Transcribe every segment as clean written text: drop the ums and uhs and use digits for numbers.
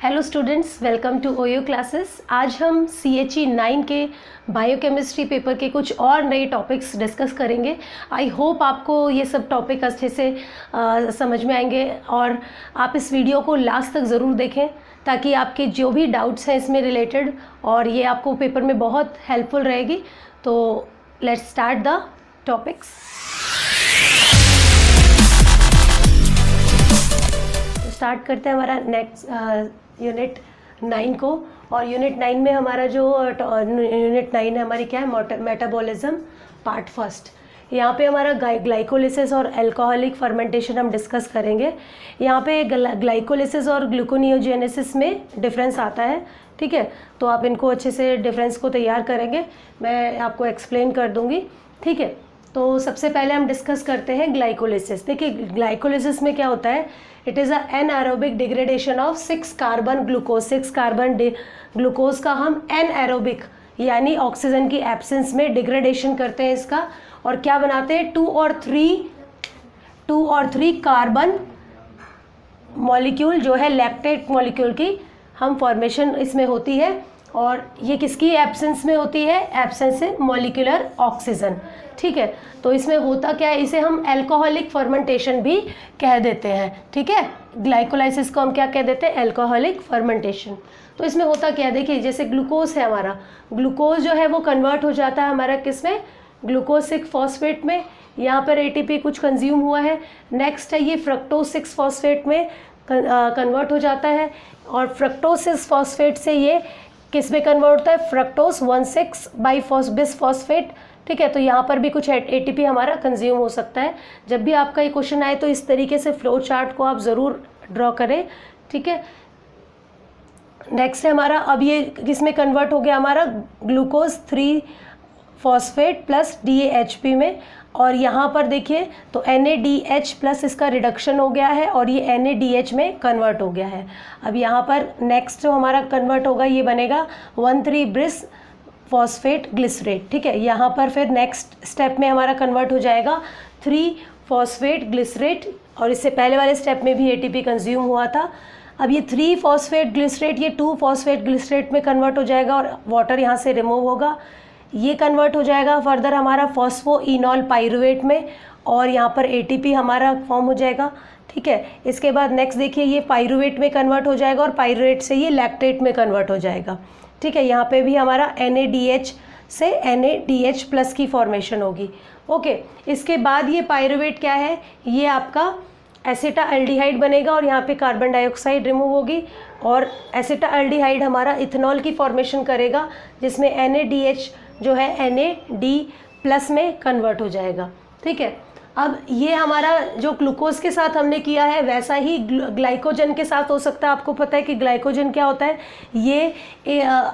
Hello students, welcome to OYO classes. आज हम CHE 9 के बायोकेमिस्ट्री पेपर के कुछ और नए टॉपिक्स डिस्कस करेंगे। आई होप आपको ये सब टॉपिक अच्छे से समझ में आएंगे और आप इस वीडियो को लास्ट तक ज़रूर देखें ताकि आपके जो भी डाउट्स हैं इसमें रिलेटेड और ये आपको पेपर में बहुत हेल्पफुल रहेगी। तो let's start the topics. Start करते हैं हमारा नेक्स्ट यूनिट 9 को। और यूनिट 9 में हमारा जो यूनिट 9 है हमारी क्या है, मेटाबॉलिज्म पार्ट फर्स्ट। यहाँ पे हमारा ग्लाइकोलिसिस और अल्कोहलिक फर्मेंटेशन हम डिस्कस करेंगे। यहाँ पे ग्लाइकोलिसिस और ग्लूकोनियोजेनेसिस में डिफरेंस आता है, ठीक है। तो आप इनको अच्छे से डिफरेंस को तैयार करेंगे, मैं आपको एक्सप्लेन कर दूँगी, ठीक है। तो सबसे पहले हम डिस्कस करते हैं ग्लाइकोलिसिस। देखिए ग्लाइकोलिसिस में क्या होता है, it is a anaerobic degradation of 6 carbon glucose. 6 carbon glucose का हम एनएरोबिक यानी ऑक्सीजन की एब्सेंस में डिग्रेडेशन करते हैं इसका, और क्या बनाते हैं 2 और 3 कार्बन मॉलिक्यूल जो है लैक्टेट मॉलिक्यूल की हम फॉर्मेशन इसमें होती है। और ये किसकी एब्सेंस में होती है, एब्सेंस से मॉलिक्यूलर ऑक्सीजन, ठीक है। तो इसमें होता क्या है, इसे हम अल्कोहलिक फर्मेंटेशन भी कह देते हैं, ठीक है। ग्लाइकोलाइसिस को हम क्या कह देते हैं, अल्कोहलिक फर्मेंटेशन। तो इसमें होता क्या है, देखिए जैसे ग्लूकोज है हमारा, ग्लूकोज जो है वो कन्वर्ट हो जाता है हमारा किस में, ग्लूकोज 6 फॉस्फेट में। यहाँ पर ATP कुछ कंज्यूम हुआ है। नेक्स्ट है ये फ्रक्टोज 6 फॉस्फेट में कन्वर्ट हो जाता है, और फ्रक्टोज 6 फॉस्फेट से ये किस में कन्वर्ट होता है, फ्रक्टोज 1,6 बिस फॉस्फेट, ठीक है। तो यहाँ पर भी कुछ ATP हमारा कंज्यूम हो सकता है। जब भी आपका ये क्वेश्चन आए तो इस तरीके से फ्लो चार्ट को आप ज़रूर ड्रॉ करें, ठीक है। नेक्स्ट है हमारा, अब ये किस में कन्वर्ट हो गया हमारा, ग्लूकोज 3 फॉस्फेट प्लस DAHP में। और यहाँ पर देखिए तो NADH प्लस इसका रिडक्शन हो गया है और ये NADH में कन्वर्ट हो गया है। अब यहाँ पर नेक्स्ट जो हमारा कन्वर्ट होगा ये बनेगा 1,3 ब्रिस फॉस्फेट ग्लिसरेट, ठीक है। यहाँ पर फिर नेक्स्ट स्टेप में हमारा कन्वर्ट हो जाएगा 3 फॉस्फेट ग्लिसरेट, और इससे पहले वाले स्टेप में भी ATP कंज्यूम हुआ था। अब ये 3 फॉस्फेट ग्लिसरेट ये 2 फॉस्फेट ग्लिसरेट में कन्वर्ट हो जाएगा और वाटर यहाँ से रिमूव होगा, ये कन्वर्ट हो जाएगा फर्दर हमारा फॉस्फोइनॉल पाइरुवेट में, और यहाँ पर ATP हमारा फॉर्म हो जाएगा, ठीक है। इसके बाद नेक्स्ट देखिए ये पाइरुवेट में कन्वर्ट हो जाएगा और पाइरुवेट से ये लैक्टेट में कन्वर्ट हो जाएगा, ठीक है। यहाँ पे भी हमारा NADH से NADH प्लस की फॉर्मेशन होगी, ओके। इसके बाद ये पाइरुवेट क्या है, ये आपका एसिटाल्डिहाइड बनेगा और यहाँ पे कार्बन डाइऑक्साइड रिमूव होगी, और एसिटाल्डिहाइड हमारा इथेनॉल की फॉर्मेशन करेगा जिसमें NADH जो है NAD प्लस में कन्वर्ट हो जाएगा, ठीक है। अब ये हमारा जो ग्लूकोज के साथ हमने किया है वैसा ही ग्लाइकोजन के साथ हो सकता है। आपको पता है कि ग्लाइकोजन क्या होता है, ये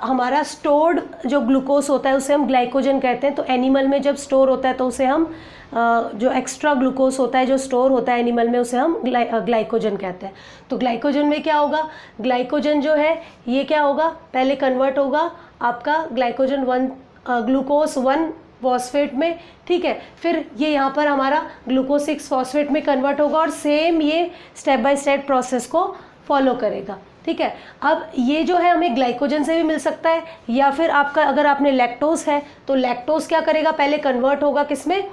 हमारा स्टोर्ड जो ग्लूकोज होता है उसे हम ग्लाइकोजन कहते हैं। तो एनिमल में जब स्टोर होता है तो उसे हम जो एक्स्ट्रा ग्लूकोज होता है जो स्टोर होता है एनिमल में उसे हम ग्लाइकोजन कहते हैं। तो ग्लाइकोजन में क्या होगा, ग्लाइकोजन जो है ये क्या होगा, पहले कन्वर्ट होगा आपका ग्लाइकोजन ग्लूकोज 1 फॉस्फेट में, ठीक है। फिर ये यहाँ पर हमारा ग्लूकोज 6 फॉस्फेट में कन्वर्ट होगा और सेम ये स्टेप बाय स्टेप प्रोसेस को फॉलो करेगा, ठीक है। अब ये जो है हमें ग्लाइकोजन से भी मिल सकता है, या फिर आपका अगर आपने लैक्टोज है तो लैक्टोज क्या करेगा, पहले कन्वर्ट होगा किसमें,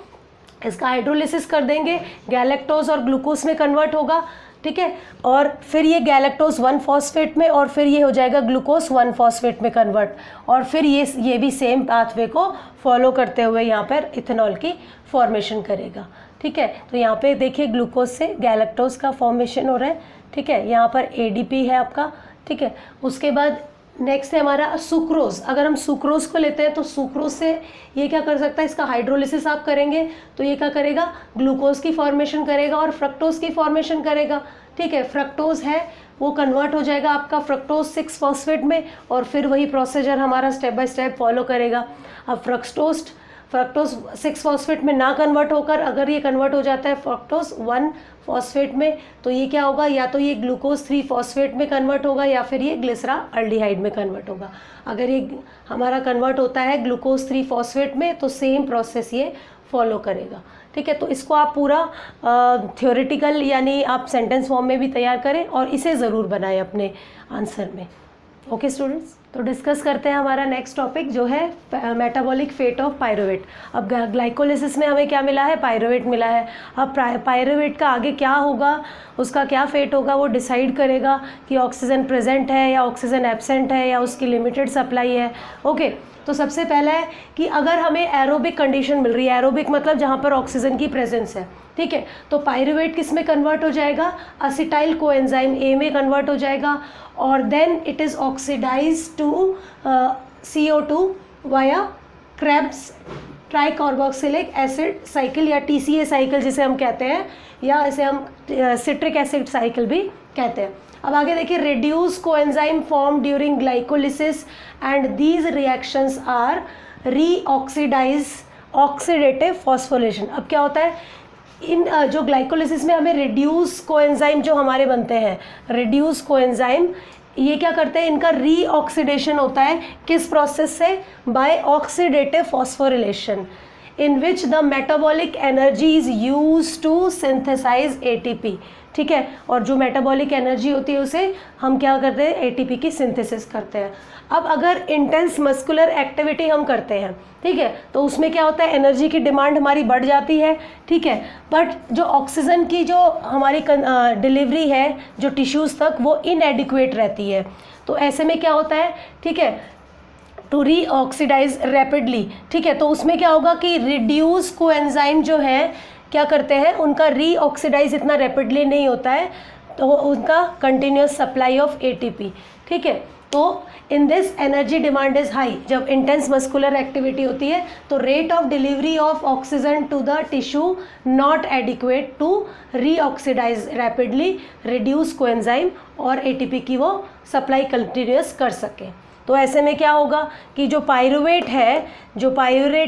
इसका हाइड्रोलिसिस कर देंगे, गैलेक्टोज और ग्लूकोज में कन्वर्ट होगा, ठीक है। और फिर ये गैलेक्टोज 1 फॉस्फेट में, और फिर ये हो जाएगा ग्लूकोज 1 फॉस्फेट में कन्वर्ट, और फिर ये भी सेम पाथवे को फॉलो करते हुए यहाँ पर इथेनॉल की फॉर्मेशन करेगा, ठीक है। तो यहाँ पे देखिए ग्लूकोज से गैलेक्टोज का फॉर्मेशन हो रहा है, ठीक है। यहाँ पर ADP है आपका, ठीक है। उसके बाद नेक्स्ट है हमारा सुक्रोज। अगर हम सुक्रोज को लेते हैं तो सुक्रोज से ये क्या कर सकता है, इसका हाइड्रोलिसिस आप करेंगे तो ये क्या करेगा, ग्लूकोज की फॉर्मेशन करेगा और फ्रक्टोज की फॉर्मेशन करेगा, ठीक है। फ्रक्टोज है वो कन्वर्ट हो जाएगा आपका फ्रक्टोज 6 फॉस्फेट में, और फिर वही प्रोसीजर हमारा स्टेप बाय स्टेप फॉलो करेगा। अब फ्रक्टोज 6 फॉस्फेट में ना कन्वर्ट होकर अगर ये कन्वर्ट हो जाता है फ्रक्टोज 1 फॉस्फेट में, तो ये क्या होगा, या तो ये ग्लूकोज 3 फॉस्फेट में कन्वर्ट होगा या फिर ये ग्लिसराल्डिहाइड में कन्वर्ट होगा। अगर ये हमारा कन्वर्ट होता है ग्लूकोज 3 फॉस्फेट में तो सेम प्रोसेस ये फॉलो करेगा, ठीक है, तो इसको आप पूरा थ्योरेटिकल यानी आप सेंटेंस फॉर्म में भी तैयार करें और इसे ज़रूर बनाएं अपने आंसर में। ओके स्टूडेंट्स, तो डिस्कस करते हैं हमारा नेक्स्ट टॉपिक जो है मेटाबॉलिक फेट ऑफ पायरुवेट। अब ग्लाइकोलिसिस में हमें क्या मिला है, पायरुवेट मिला है। अब पायरुवेट का आगे क्या होगा, उसका क्या फेट होगा, वो डिसाइड करेगा कि ऑक्सीजन प्रेजेंट है या ऑक्सीजन एब्सेंट है या उसकी लिमिटेड सप्लाई है। ओके, तो सबसे पहला है कि अगर हमें एरोबिक कंडीशन मिल रही है, एरोबिक मतलब जहाँ पर ऑक्सीजन की प्रेजेंस है, ठीक है, तो पायरुवेट किस में कन्वर्ट हो जाएगा, असिटाइल कोएंजाइम ए में कन्वर्ट हो जाएगा और then it is oxidise to CO2 via Krebs tricarboxylic acid cycle या TCA साइकिल जिसे हम कहते हैं, या इसे हम सिट्रिक एसिड साइकिल भी कहते हैं। अब आगे देखिए, reduce coenzyme form during glycolysis and these reactions are reoxidize oxidative phosphorylation. अब क्या होता है, इन जो ग्लाइकोलिसिस में हमें रिड्यूस कोएंजाइम जो हमारे बनते हैं, रिड्यूस कोएंजाइम ये क्या करते हैं, इनका रीऑक्सीडेशन होता है किस प्रोसेस से, by oxidative phosphorylation in which the metabolic energy is use to synthesise ATP। ठीक है, और जो मेटाबॉलिक एनर्जी होती है उसे हम क्या करते हैं, ATP की सिंथेसिस करते हैं। अब अगर इंटेंस मस्कुलर एक्टिविटी हम करते हैं, ठीक है, तो उसमें क्या होता है, एनर्जी की डिमांड हमारी बढ़ जाती है, ठीक है, बट जो ऑक्सीजन की जो हमारी डिलीवरी है जो टिश्यूज़ तक, वो इनएडिक्वेट रहती है। तो ऐसे में क्या होता है, ठीक है, टू रीऑक्सीडाइज रैपिडली, ठीक है, तो उसमें क्या होगा कि रिड्यूस कोएंजाइम जो है क्या करते हैं, उनका रीऑक्सीडाइज इतना रैपिडली नहीं होता है, तो उनका कंटिन्यूस सप्लाई ऑफ ATP, ठीक है। तो in this energy demand is high, जब इंटेंस मस्कुलर एक्टिविटी होती है तो rate of delivery of oxygen to the tissue not adequate to reoxidize rapidly reduce coenzyme और ATP की वो सप्लाई कंटिन्यूस कर सके। तो ऐसे में क्या होगा कि जो पायरुवेट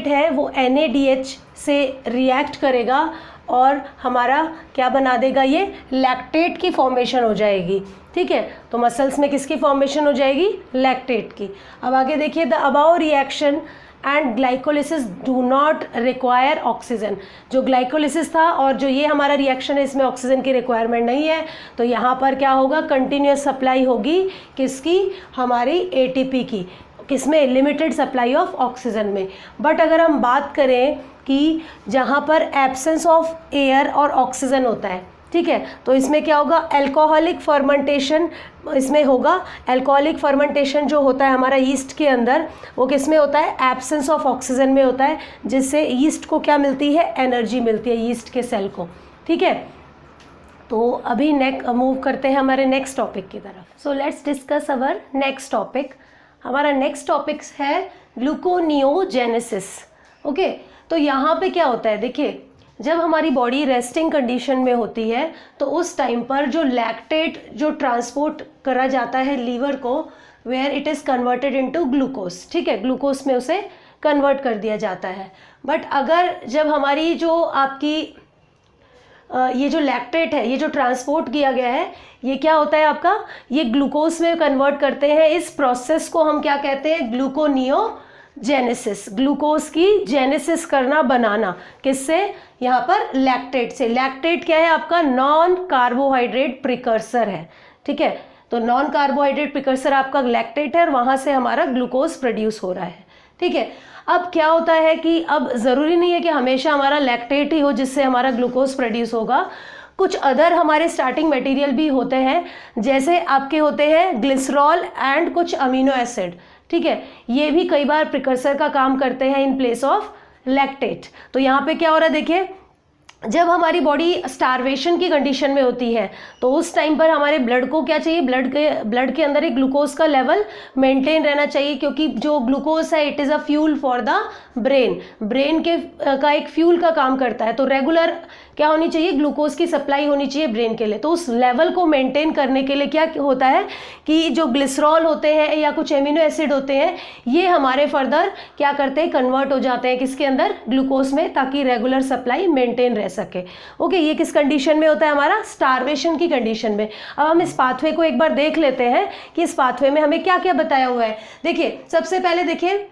है वो NADH से रिएक्ट करेगा और हमारा क्या बना देगा, ये लैक्टेट की फॉर्मेशन हो जाएगी, ठीक है। तो मसल्स में किसकी फॉर्मेशन हो जाएगी, लैक्टेट की। अब आगे देखिए, the above reaction and glycolysis do not require oxygen. जो ग्लाइकोलिसिस था और जो ये हमारा रिएक्शन है, इसमें ऑक्सीजन की रिक्वायरमेंट नहीं है, तो यहाँ पर क्या होगा, कंटिन्यूस सप्लाई होगी किसकी, हमारी ATP की, किसमें, लिमिटेड सप्लाई ऑफ ऑक्सीजन में। बट अगर हम बात करें कि जहाँ पर एब्सेंस ऑफ एयर और ऑक्सीजन होता है, ठीक है, तो इसमें क्या होगा, अल्कोहलिक फर्मेंटेशन इसमें होगा। अल्कोहलिक फर्मेंटेशन जो होता है हमारा ईस्ट के अंदर, वो किस में होता है, एब्सेंस ऑफ ऑक्सीजन में होता है, जिससे ईस्ट को क्या मिलती है, एनर्जी मिलती है ईस्ट के सेल को, ठीक है। तो अभी मूव करते हैं हमारे नेक्स्ट टॉपिक की तरफ। सो let's discuss our next topic. हमारा नेक्स्ट टॉपिक है ग्लूकोनियोजेनेसिस। ओके, तो यहाँ पे क्या होता है, देखिए, जब हमारी बॉडी रेस्टिंग कंडीशन में होती है तो उस टाइम पर जो लैक्टेट जो ट्रांसपोर्ट करा जाता है लीवर को, where it is converted into glucose, ठीक है, ग्लूकोज में उसे कन्वर्ट कर दिया जाता है। बट अगर जब हमारी जो आपकी ये जो लैक्टेट है, ये जो ट्रांसपोर्ट किया गया है, ये क्या होता है आपका, ये ग्लूकोज में कन्वर्ट करते हैं। इस प्रोसेस को हम क्या कहते हैं, ग्लूकोनियोजेनेसिस। ग्लूकोज की जेनेसिस करना, बनाना, किससे, यहाँ पर लैक्टेट से। लैक्टेट क्या है आपका, नॉन कार्बोहाइड्रेट प्रिकर्सर है, ठीक है। तो नॉन कार्बोहाइड्रेट प्रिकर्सर आपका लैक्टेट है और वहाँ से हमारा ग्लूकोज प्रोड्यूस हो रहा है, ठीक है। अब क्या होता है कि अब ज़रूरी नहीं है कि हमेशा हमारा लैक्टेट ही हो जिससे हमारा ग्लूकोज प्रोड्यूस होगा। कुछ अदर हमारे स्टार्टिंग मटेरियल भी होते हैं, जैसे आपके होते हैं ग्लिसरॉल एंड कुछ अमीनो एसिड, ठीक है, ये भी कई बार प्रिकर्सर का काम करते हैं इन प्लेस ऑफ लैक्टेट। तो यहाँ पे क्या हो रहा है, देखिए, जब हमारी बॉडी स्टारवेशन की कंडीशन में होती है तो उस टाइम पर हमारे ब्लड को क्या चाहिए, ब्लड के अंदर एक ग्लूकोज का लेवल मेंटेन रहना चाहिए, क्योंकि जो ग्लूकोज है it is a fuel for the brain के का एक फ्यूल का काम करता है। तो रेगुलर क्या होनी चाहिए, ग्लूकोज की सप्लाई होनी चाहिए ब्रेन के लिए। तो उस लेवल को मेंटेन करने के लिए क्या होता है कि जो ग्लिसरॉल होते हैं या कुछ एमिनो एसिड होते हैं, ये हमारे फर्दर क्या करते हैं, कन्वर्ट हो जाते हैं किसके अंदर, ग्लूकोज में, ताकि रेगुलर सप्लाई मेंटेन रह सके। ओके, ये किस कंडीशन में होता है, हमारा स्टारवेशन की कंडीशन में। अब हम इस पाथवे को एक बार देख लेते हैं कि इस पाथवे में हमें क्या क्या बताया हुआ है। देखिए, सबसे पहले देखिए,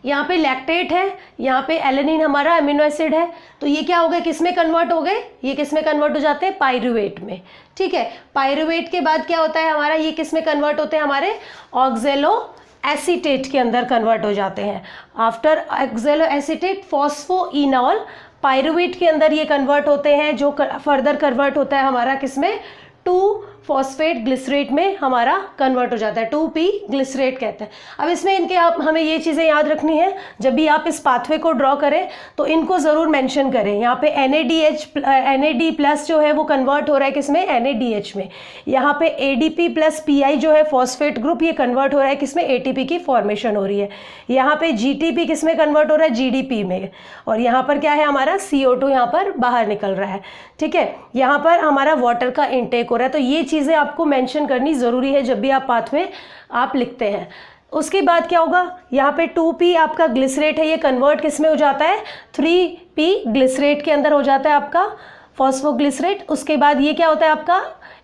यहाँ पे लैक्टेट है, यहाँ पे एलेनिन हमारा अमीनो एसिड है, तो ये क्या हो गए, किस में कन्वर्ट हो गए, ये किस में कन्वर्ट हो जाते हैं, पाइरूवेट में। ठीक है, पाइरूवेट के बाद क्या होता है हमारा, ये किस में कन्वर्ट होते हैं, हमारे ऑक्जेलो एसीटेट के अंदर कन्वर्ट हो जाते हैं। आफ्टर ऑक्जेलो एसीटेट फॉस्फोइनॉल पाइरूवेट के अंदर ये कन्वर्ट होते हैं, जो फर्दर कन्वर्ट होता है हमारा किसमें, 2 फॉस्फेट ग्लिसरेट में हमारा कन्वर्ट हो जाता है, 2p ग्लिसरेट कहते हैं। अब इसमें इनके आप हमें ये चीज़ें याद रखनी है, जब भी आप इस पाथवे को ड्रॉ करें तो इनको ज़रूर मेंशन करें। यहाँ पे NAD प्लस जो है वो कन्वर्ट हो रहा है किसमें, NADH में। यहाँ पे ADP प्लस PI जो है फॉस्फेट ग्रुप, ये कन्वर्ट हो रहा है किसमें, ATP की फॉर्मेशन हो रही है। यहाँ पे GTP किसमें कन्वर्ट हो रहा है, GDP में। और यहाँ पर क्या है हमारा CO2 यहाँ पर बाहर निकल रहा है। ठीक है, यहाँ पर हमारा वाटर का इनटेक हो रहा है। तो ये चीज़ें आपको मेंशन करनी ज़रूरी है जब भी आप पाथवे आप लिखते हैं। उसके बाद क्या होगा, यहाँ पे 2p आपका ग्लिसरेट है, ये कन्वर्ट किस में हो जाता है, 3p ग्लिसरेट के अंदर हो जाता है आपका फॉस्फोग्लिसरेट। उसके बाद ये क्या होता है आपका,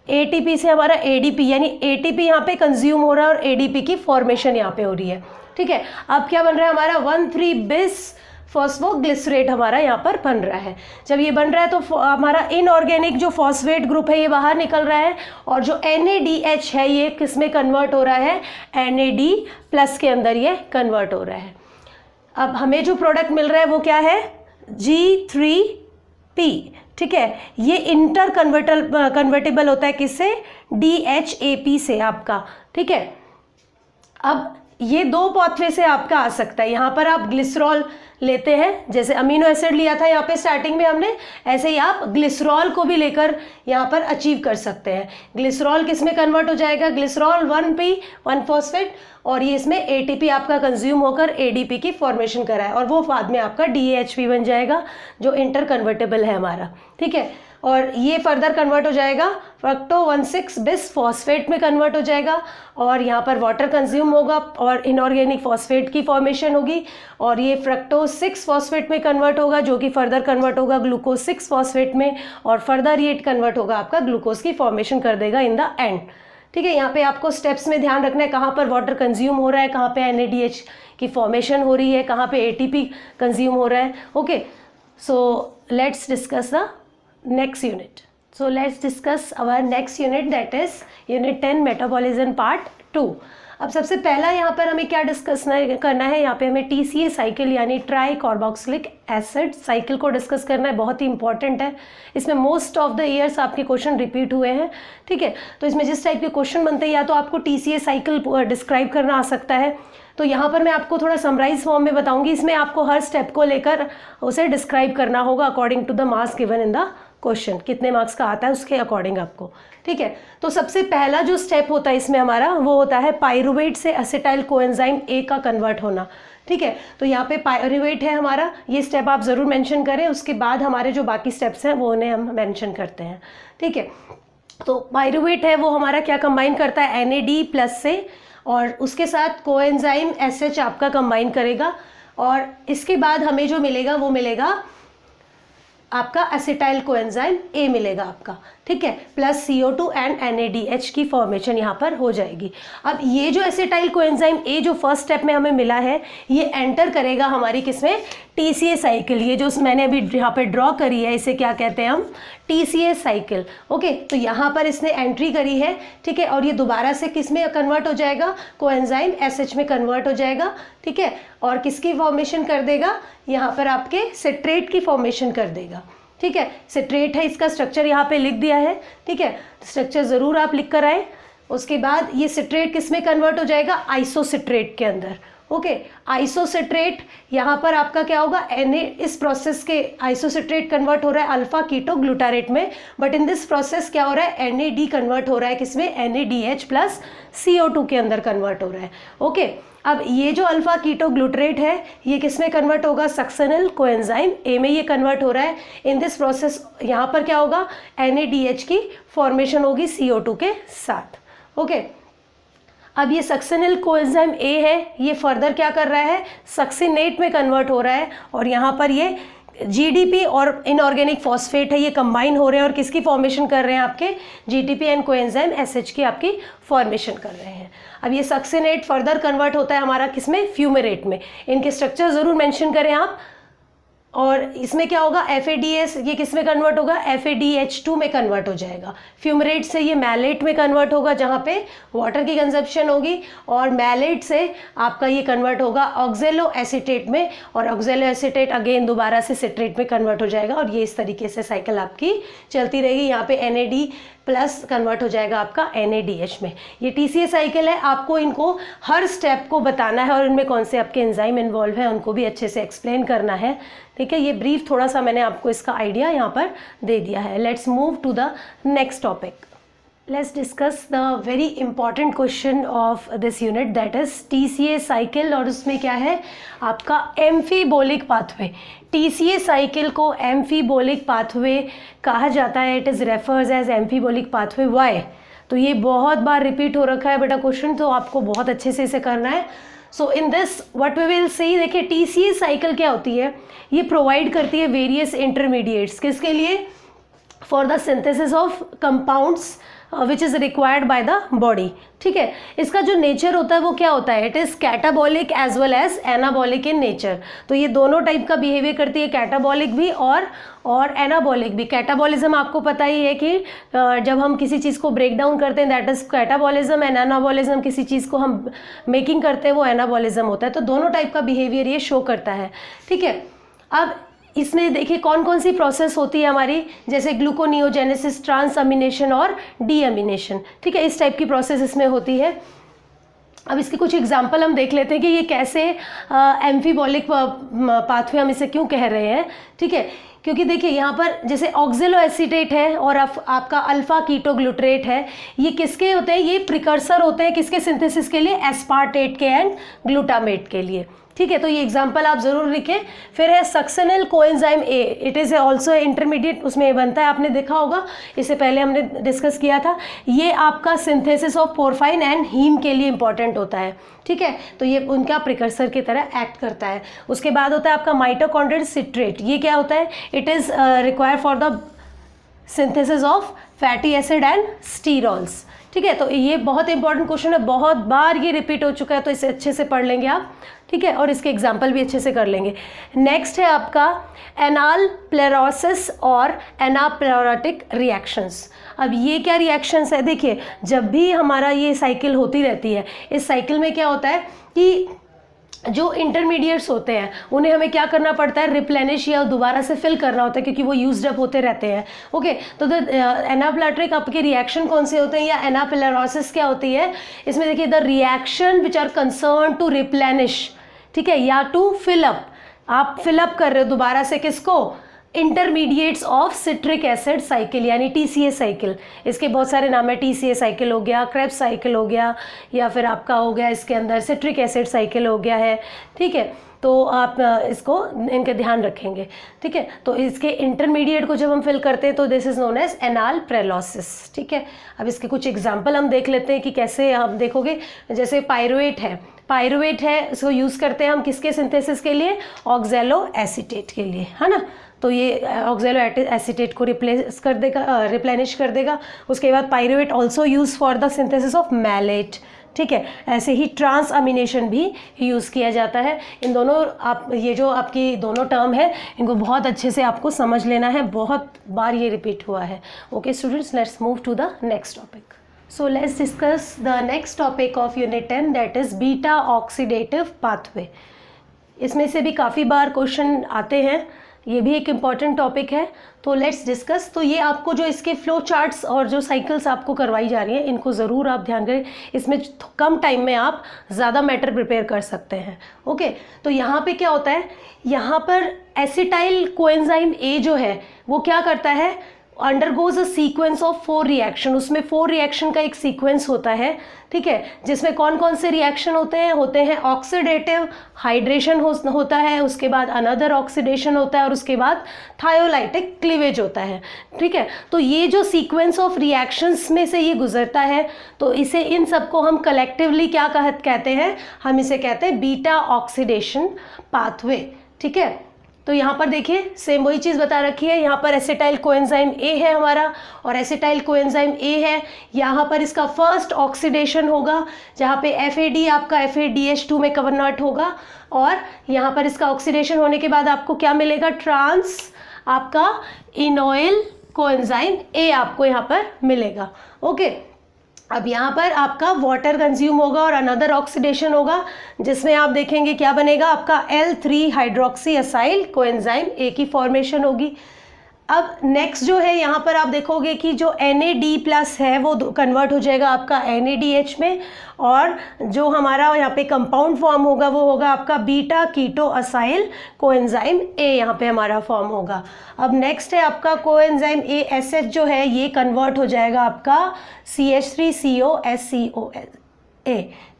ATP से हमारा ADP, यानी ATP यहाँ पे कंज्यूम हो रहा है और ADP की फॉर्मेशन यहाँ पे हो रही है। ठीक है, अब क्या बन रहा है हमारा 1,3-bis फॉस्फोग्लिसरेट हमारा यहाँ पर बन रहा है। जब ये बन रहा है तो हमारा इनऑर्गेनिक जो फॉस्फेट ग्रुप है ये बाहर निकल रहा है, और जो NADH है ये किस में कन्वर्ट हो रहा है, NAD प्लस के अंदर ये कन्वर्ट हो रहा है। अब हमें जो प्रोडक्ट मिल रहा है वो क्या है, G3P। ठीक है, ये इंटर कन्वर्टेबल होता है किससे, DHAP से आपका। ठीक है, अब ये 2 पाथवे से आपका आ सकता है। यहाँ पर आप ग्लिसरॉल लेते हैं, जैसे अमीनो एसिड लिया था यहाँ पे स्टार्टिंग में हमने, ऐसे ही आप ग्लिसरॉल को भी लेकर यहाँ पर अचीव कर सकते हैं। ग्लिसरॉल किस में कन्वर्ट हो जाएगा, ग्लिसरॉल 1p 1 फॉस्फेट, और ये इसमें ATP आपका कंज्यूम होकर ADP की फॉर्मेशन कराए, और वो बाद में आपका DHP बन जाएगा जो इंटर कन्वर्टेबल है हमारा। ठीक है, और ये फर्दर कन्वर्ट हो जाएगा फ्रक्टो 1,6-bis फॉस्फेट में कन्वर्ट हो जाएगा, और यहाँ पर वाटर कंज्यूम होगा और इनऑर्गेनिक फॉस्फेट की फॉर्मेशन होगी, और ये फ्रक्टोज 6 फॉस्फेट में कन्वर्ट होगा जो कि फर्दर कन्वर्ट होगा ग्लूकोज 6 फॉस्फेट में, और फर्दर ये कन्वर्ट होगा आपका ग्लूकोज की फॉर्मेशन कर देगा इन द एंड। ठीक है, यहाँ पे आपको स्टेप्स में ध्यान रखना है, कहाँ पर वाटर कंज्यूम हो रहा है, कहाँ पे NADH की फॉर्मेशन हो रही है, कहाँ पे ATP कंज्यूम हो रहा है। Okay, so let's discuss the next unit. So let's discuss our next unit, that is unit 10 metabolism part 2. अब सबसे पहला यहाँ पर हमें क्या डिस्कस करना है, यहाँ पे हमें TCA साइकिल यानी ट्राई कार्बोक्सिलिक एसिड साइकिल को डिस्कस करना है, बहुत ही इंपॉर्टेंट है। इसमें मोस्ट ऑफ द ईयर्स आपके क्वेश्चन रिपीट हुए हैं। ठीक है, तो इसमें जिस टाइप के क्वेश्चन बनते हैं, या तो आपको TCA साइकिल डिस्क्राइब करना आ सकता है, तो यहाँ पर मैं आपको थोड़ा समराइज फॉर्म में बताऊंगी। इसमें आपको हर स्टेप को लेकर उसे डिस्क्राइब करना होगा according to the marks given in the question, कितने मार्क्स का आता है उसके अकॉर्डिंग आपको। ठीक है, तो सबसे पहला जो स्टेप होता है इसमें हमारा वो होता है पाइरूवेट से एसिटाइल कोएंजाइम A का कन्वर्ट होना। ठीक है, तो यहाँ पे पाइरूवेट है हमारा, ये स्टेप आप ज़रूर मेंशन करें, उसके बाद हमारे जो बाकी स्टेप्स हैं वो उन्हें हम मेंशन करते हैं। ठीक है, तो पाइरूवेट है वो हमारा क्या कंबाइन करता है, NAD प्लस से, और उसके साथ कोएंजाइम SH आपका कंबाइन करेगा, और इसके बाद हमें जो मिलेगा वो मिलेगा आपका एसिटाइल कोएंजाइम A मिलेगा आपका। ठीक है, प्लस CO2 एंड NADH की फॉर्मेशन यहाँ पर हो जाएगी। अब ये जो एसिटाइल कोएंजाइम A जो फर्स्ट स्टेप में हमें मिला है, ये एंटर करेगा हमारी किसमें, TCA साइकिल। ये जो मैंने अभी यहाँ पे ड्रॉ करी है इसे क्या कहते हैं हम, TCA साइकिल। ओके, तो यहाँ पर इसने एंट्री करी है। ठीक है, और ये दोबारा से किस में कन्वर्ट हो जाएगा, कोएंजाइम SH में कन्वर्ट हो जाएगा। ठीक है, और किसकी फॉर्मेशन कर देगा, यहाँ पर आपके सिट्रेट की फॉर्मेशन कर देगा। ठीक है, सिट्रेट है, इसका स्ट्रक्चर यहाँ पे लिख दिया है। ठीक है, स्ट्रक्चर ज़रूर आप लिख कर आए। उसके बाद ये सिट्रेट किस में कन्वर्ट हो जाएगा, आइसोसिट्रेट के अंदर। ओके, आइसोसिट्रेट यहाँ पर आपका क्या होगा, इस प्रोसेस के आइसोसिट्रेट कन्वर्ट हो रहा है अल्फा कीटो ग्लूटारेट में, बट इन दिस प्रोसेस क्या हो रहा है, NAD कन्वर्ट हो रहा है किसमें, NADH प्लस CO2 के अंदर कन्वर्ट हो रहा है। ओके, अब ये जो अल्फा कीटो ग्लूटरेट है ये किस में कन्वर्ट होगा, सक्सेनिल कोएंजाइम A में ये कन्वर्ट हो रहा है। इन दिस प्रोसेस यहाँ पर क्या होगा, NADH की फॉर्मेशन होगी CO2 के साथ। ओके, अब ये सक्सेनिल कोएंजाइम A है, ये फर्दर क्या कर रहा है, सक्सिनेट में कन्वर्ट हो रहा है, और यहाँ पर ये जीडीपी और इनऑर्गेनिक फॉस्फेट है, ये कंबाइन हो रहे हैं और किसकी फॉर्मेशन कर रहे हैं, आपके जीटीपी एंड कोएंजाइम एसएच की आपकी फॉर्मेशन कर रहे हैं। अब ये सक्सिनेट फर्दर कन्वर्ट होता है हमारा किसमें, फ्यूमेरेट में। इनके स्ट्रक्चर ज़रूर मेंशन करें आप। और इसमें क्या होगा, FADS, ये किस में कन्वर्ट होगा, FADH2 में कन्वर्ट हो जाएगा। फ्यूमरेट से ये मैलेट में कन्वर्ट होगा जहाँ पे वाटर की कंजप्शन होगी, और मैलेट से आपका ये कन्वर्ट होगा ऑक्जेलो एसीटेट में, और ऑक्जेलो एसीटेट अगेन दोबारा से सिट्रेट में कन्वर्ट हो जाएगा, और ये इस तरीके से साइकिल आपकी चलती रहेगी। यहाँ पे NAD प्लस कन्वर्ट हो जाएगा आपका NADH में। ये TCA साइकिल है, आपको इनको हर स्टेप को बताना है और इनमें कौन से आपके एंजाइम इन्वॉल्व है उनको भी अच्छे से एक्सप्लेन करना है, ठीक है। ये ब्रीफ थोड़ा सा मैंने आपको इसका आइडिया यहाँ पर दे दिया है। Let's move to the next topic. Let's discuss the very important question of this unit, that is TCA cycle, और उसमें क्या है आपका एम्फीबोलिक पाथवे। TCA साइकिल को एम्फीबोलिक पाथवे कहा जाता है। It is refers as amphibolic pathway. Why? तो ये बहुत बार रिपीट हो रखा है बेटा क्वेश्चन, तो आपको बहुत अच्छे से इसे करना है। So in this what we will see, देखिए TCA साइकिल क्या होती है, ये प्रोवाइड करती है वेरियस इंटरमीडिएट्स, किसके लिए, for the synthesis of compounds which is required by the body, ठीक है। इसका जो नेचर होता है वो क्या होता है, it is catabolic as well as anabolic in nature. तो ये दोनों टाइप का बिहेवियर करती है, कैटाबॉलिक भी और एनाबॉलिक भी। कैटाबॉलिज्म आपको पता ही है कि जब हम किसी चीज़ को ब्रेक डाउन करते हैं that is catabolism, and anabolism किसी चीज़ को हम मेकिंग करते हैं वो एनाबॉलिज्म होता है। तो दोनों टाइप का बिहेवियर ये शो करता है, ठीक है। अब इसमें देखिए कौन कौन सी प्रोसेस होती है हमारी, जैसे ग्लूकोनियोजेनेसिस, ट्रांसअमीनेशन और डीअमीनेशन, ठीक है। इस टाइप की प्रोसेस इसमें होती है। अब इसके कुछ एग्जांपल हम देख लेते हैं कि ये कैसे एम्फीबॉलिक पाथवे हम इसे क्यों कह रहे हैं, ठीक है। क्योंकि देखिए यहाँ पर जैसे ऑक्जेलो एसीटेट है और आपका अल्फा कीटोग्लूटरेट है, ये किसके होते हैं, ये प्रिकर्सर होते हैं किसके सिंथेसिस के लिए, एस्पार्टेट के एंड ग्लूटामेट के लिए, ठीक है। तो ये एग्जांपल आप जरूर लिखें। फिर है succinyl coenzyme A, it is also intermediate, उसमें बनता है, आपने देखा होगा, इससे पहले हमने डिस्कस किया था। ये आपका सिंथेसिस ऑफ पोरफाइन एंड हीम के लिए इंपॉर्टेंट होता है, ठीक है। तो ये उनका प्रिकर्सर की तरह एक्ट करता है। उसके बाद होता है आपका माइटोकॉन्ड्रियल सिट्रेट, ये क्या होता है, it is required for the synthesis of fatty acid and sterols, ठीक है। तो ये बहुत इंपॉर्टेंट क्वेश्चन है, बहुत बार ये रिपीट हो चुका है, तो इसे अच्छे से पढ़ लेंगे आप, ठीक है, और इसके एग्जाम्पल भी अच्छे से कर लेंगे। नेक्स्ट है आपका एनाल प्लेरोसिस और एनाप्लेरोटिक रिएक्शंस। अब ये क्या रिएक्शंस है, देखिए जब भी हमारा ये साइकिल होती रहती है, इस साइकिल में क्या होता है कि जो इंटरमीडिएट्स होते हैं उन्हें हमें क्या करना पड़ता है, रिप्लेनिश या दोबारा से फिल करना होता है, क्योंकि वो यूज्ड अप होते रहते हैं, ओके। तो एनाप्लेटरिक आपके रिएक्शन कौन से होते हैं या एनाप्लेरोसिस क्या होती है, इसमें देखिए the reaction which are concern to replenish, ठीक है, या टू फिल अप, आप फिल अप कर रहे हो दोबारा से किसको, intermediates of citric acid cycle यानी TCA साइकिल। इसके बहुत सारे नाम है, TCA साइकिल हो गया, क्रेब्स साइकिल हो गया, या फिर आपका हो गया इसके अंदर सिट्रिक एसिड साइकिल हो गया है, ठीक है। तो आप इसको इनके ध्यान रखेंगे, ठीक है। तो इसके इंटरमीडिएट को जब हम फिल करते हैं तो this is known as anaplerosis, ठीक है। अब इसके कुछ एग्जांपल हम देख लेते हैं कि कैसे आप देखोगे। जैसे पायरुवेट है, इसको यूज़ करते हैं हम किसके सिंथेसिस के लिए, ऑक्जेलो एसीटेट के लिए, है ना। तो ये ऑक्जेलो एसीटेट को रिप्लेनिश कर देगा। उसके बाद pyruvate also use for the synthesis of malate, ठीक है। ऐसे ही ट्रांसअमीनेशन भी यूज़ किया जाता है। इन दोनों ये जो आपकी दोनों टर्म है इनको बहुत अच्छे से आपको समझ लेना है, बहुत बार ये रिपीट हुआ है, okay students. Let's move to the next topic. So let's discuss the next topic of Unit 10, that is beta oxidative pathway. इसमें से भी काफ़ी बार क्वेश्चन आते हैं, ये भी एक इम्पॉर्टेंट टॉपिक है, तो लेट्स डिस्कस। तो ये आपको जो इसके फ्लो चार्ट्स और जो साइकिल्स आपको करवाई जा रही हैं इनको ज़रूर आप ध्यान करें, इसमें कम टाइम में आप ज़्यादा मैटर प्रिपेयर कर सकते हैं, ओके। तो यहाँ पे क्या होता है, यहाँ पर एसिटाइल कोएंजाइम ए जो है वो क्या करता है, undergoes a sequence of 4 reaction. उसमें 4 रिएक्शन का एक सीक्वेंस होता है, ठीक है, जिसमें कौन कौन से रिएक्शन होते हैं ऑक्सीडेटिव हाइड्रेशन होता है, उसके बाद अनदर ऑक्सीडेशन होता है, और उसके बाद थायोलाइटिक क्लीवेज होता है, ठीक है। तो ये जो सीक्वेंस ऑफ रिएक्शंस में से ये गुजरता है, तो इसे इन सबको हम कलेक्टिवली क्या कहते हैं, हम इसे कहते हैं बीटा ऑक्सीडेशन पाथवे, ठीक है। तो यहाँ पर देखिए सेम वही चीज़ बता रखी है, यहाँ पर एसिटाइल कोएंजाइम ए है हमारा और एसिटाइल कोएंजाइम ए है। यहाँ पर इसका फर्स्ट ऑक्सीडेशन होगा जहाँ पे FAD आपका FADH2 में कन्वर्ट होगा और यहाँ पर इसका ऑक्सीडेशन होने के बाद आपको क्या मिलेगा, ट्रांस आपका इनोइल कोएंजाइम ए आपको यहाँ पर मिलेगा। ओके, अब यहाँ पर आपका वाटर कंज्यूम होगा और अनदर ऑक्सीडेशन होगा जिसमें आप देखेंगे क्या बनेगा, आपका L3 हाइड्रोक्सी असाइल कोएंजाइम ए की फॉर्मेशन होगी। अब नेक्स्ट जो है यहाँ पर आप देखोगे कि जो NAD+ है वो कन्वर्ट हो जाएगा आपका NADH में और जो हमारा यहाँ पे कंपाउंड फॉर्म होगा वो होगा आपका beta keto acyl coenzyme A, यहाँ पे हमारा फॉर्म होगा। अब नेक्स्ट है आपका कोएंजाइम ASH जो है ये कन्वर्ट हो जाएगा आपका CH3COSCOA,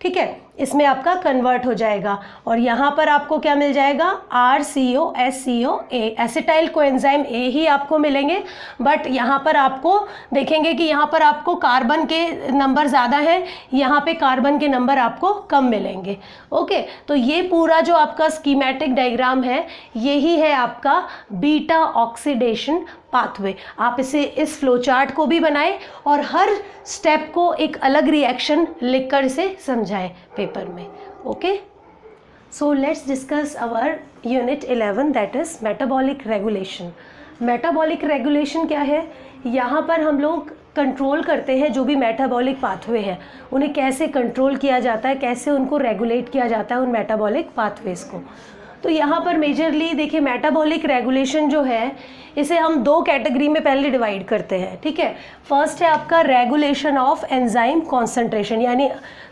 ठीक है, इसमें आपका कन्वर्ट हो जाएगा और यहाँ पर आपको क्या मिल जाएगा, RCOSCOA, एसिटाइल कोएंजाइम ए ही आपको मिलेंगे। बट यहाँ पर आपको देखेंगे कि यहाँ पर आपको कार्बन के नंबर ज़्यादा हैं, यहाँ पे कार्बन के नंबर आपको कम मिलेंगे। ओके, तो ये पूरा जो आपका स्कीमेटिक डायग्राम है यही है आपका बीटा ऑक्सीडेशन पाथवे। आप इसे इस फ्लो चार्ट को भी बनाएं और हर स्टेप को एक अलग रिएक्शन लिखकर इसे समझाएं पेपर में। Okay, so let's discuss our unit 11 that is metabolic regulation. Metabolic regulation क्या है, यहाँ पर हम लोग कंट्रोल करते हैं जो भी मेटाबॉलिक पाथवे हैं उन्हें कैसे कंट्रोल किया जाता है, कैसे उनको रेगुलेट किया जाता है उन मेटाबॉलिक पाथवेज को। तो यहाँ पर मेजरली देखिए मेटाबॉलिक रेगुलेशन जो है इसे हम दो कैटेगरी में पहले डिवाइड करते हैं, ठीक है। फर्स्ट है आपका रेगुलेशन ऑफ एंजाइम कॉन्सेंट्रेशन, यानी